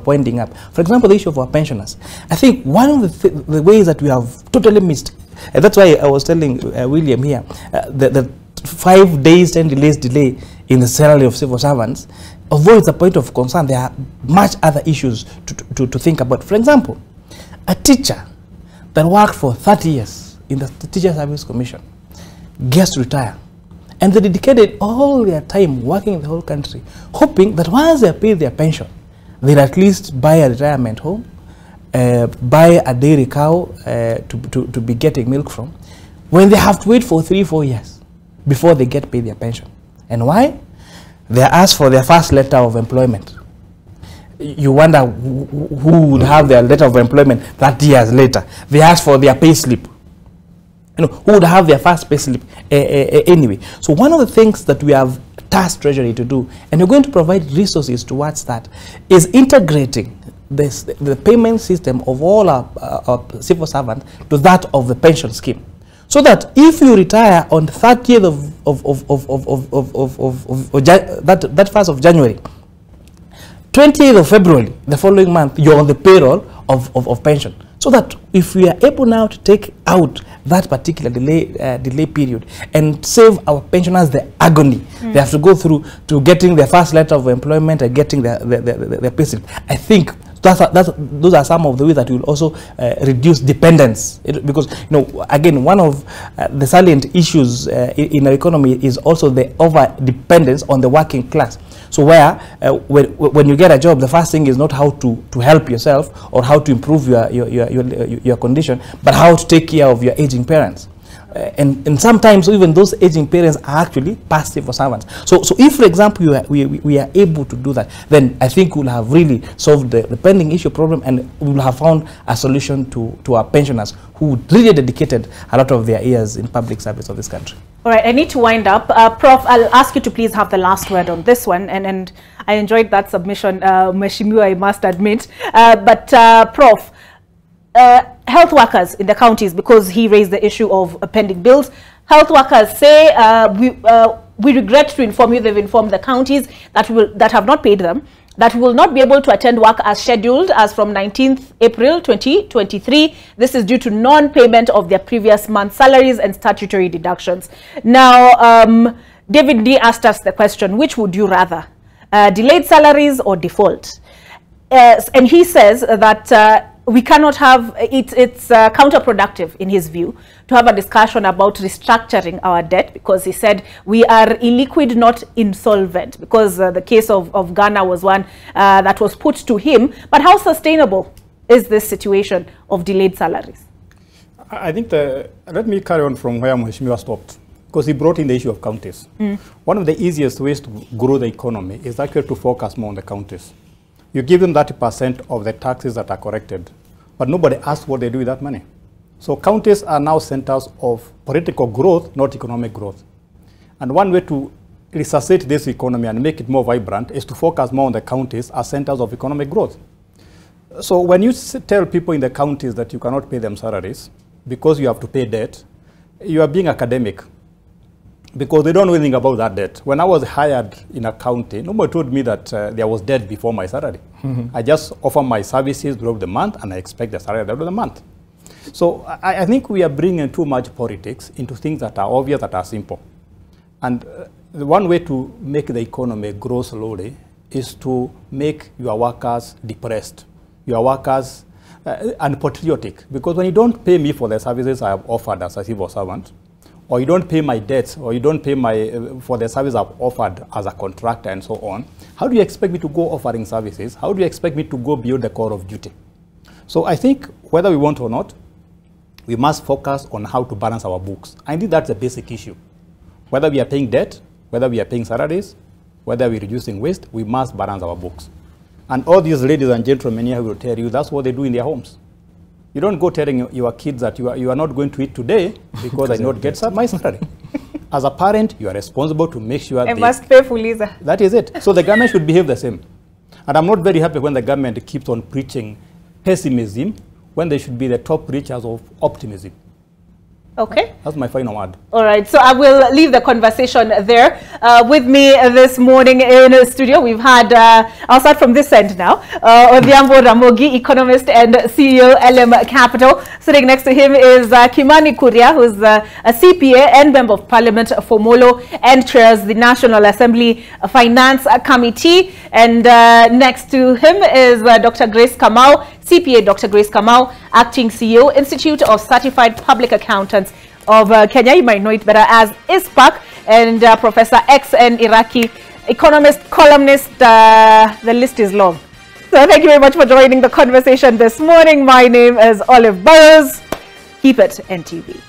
S20: winding up. For example, the issue of our pensioners. I think one of the ways that we have totally missed, and that's why I was telling William here, the 5 days, 10 days delay in the salary of civil servants, although it's a point of concern, there are much other issues to think about. For example, a teacher that worked for 30 years in the Teacher Service Commission gets to retire. And they dedicated all their time working in the whole country, hoping that once they pay their pension, they'll at least buy a retirement home, buy a dairy cow to be getting milk from, when they have to wait for 3-4 years before they get paid their pension. And why? They asked for their first letter of employment. You wonder who would have their letter of employment 30 years later. They asked for their pay slip. You know, who would have their first pay slip anyway. So one of the things that we have tasked Treasury to do, and we're going to provide resources towards that, is integrating the payment system of all our civil servants to that of the pension scheme. So that if you retire on the 30th that 1st of January, 20th of February, the following month, you're on the payroll of pension. So that if we are able now to take out that particular delay period and save our pensioners the agony they have to go through to getting their first letter of employment and getting their payslip, I think those are some of the ways that will also reduce dependence. Because, you know, again, one of the salient issues in our economy is also the over-dependence on the working class. So where when you get a job, the first thing is not how to help yourself or how to improve your condition, but how to take care of your aging parents. And sometimes even those aging parents are actually past civil servants. So if, for example, we are able to do that, then I think we'll have really solved the pending issue problem, and we will have found a solution to our pensioners who really dedicated a lot of their years in public service of this country.
S1: All right, I need to wind up. Prof, I'll ask you to please have the last word on this one. And I enjoyed that submission, Mheshimiwa, I must admit. Prof, health workers in the counties, because he raised the issue of pending bills, health workers say, we regret to inform you, they've informed the counties that have not paid them, that will not be able to attend work as scheduled as from 19th April 2023. This is due to non-payment of their previous month's salaries and statutory deductions. Now, David D asked us the question, which would you rather, delayed salaries or default? And he says that we cannot have, it's counterproductive in his view to have a discussion about restructuring our debt, because he said we are illiquid, not insolvent, because the case of Ghana was one that was put to him. But how sustainable is this situation of delayed salaries?
S18: I think let me carry on from where Mheshimiwa stopped, because he brought in the issue of counties. One of the easiest ways to grow the economy is actually to focus more on the counties. You give them 30% of the taxes that are corrected, but nobody asks what they do with that money. So counties are now centers of political growth, not economic growth. And one way to resuscitate this economy and make it more vibrant is to focus more on the counties as centers of economic growth. So when you tell people in the counties that you cannot pay them salaries because you have to pay debt, you are being academic, because they don't know anything about that debt. When I was hired in a county, nobody told me that there was debt before my salary. I just offer my services throughout the month, and I expect the salary at the end of the month. So I think we are bringing too much politics into things that are obvious, that are simple. And the one way to make the economy grow slowly is to make your workers depressed, your workers unpatriotic. Because when you don't pay me for the services I have offered as a civil servant, or you don't pay my debts, or you don't pay my for the service I've offered as a contractor and so on, how do you expect me to go offering services? How do you expect me to go beyond the call of duty? So I think whether we want or not, we must focus on how to balance our books. I think that's the basic issue. Whether we are paying debt, whether we are paying salaries, whether we're reducing waste, we must balance our books. And all these ladies and gentlemen here will tell you that's what they do in their homes. You don't go telling your kids that you are not going to eat today because I not get my salary. As a parent, you are responsible to make sure
S1: I must pay for Lisa.
S18: That is it. So the government should behave the same. And I'm not very happy when the government keeps on preaching pessimism when they should be the top preachers of optimism.
S1: Okay.
S18: That's my final word.
S1: All right, so I will leave the conversation there. With me this morning in the studio, we've had, I'll start from this end now, Odhiambo Ramogi, economist and CEO, LM Capital. Sitting next to him is Kimani Kuria, who's a CPA and Member of Parliament for Molo and chairs the National Assembly Finance Committee. And next to him is Dr. Grace Kamau, CPA Dr. Grace Kamau, Acting CEO, Institute of Certified Public Accountants of Kenya. You might know it better as ISPAC, and Professor XN Iraki, economist, columnist. The list is long. So thank you very much for joining the conversation this morning. My name is Olive Burrows. Keep it NTV.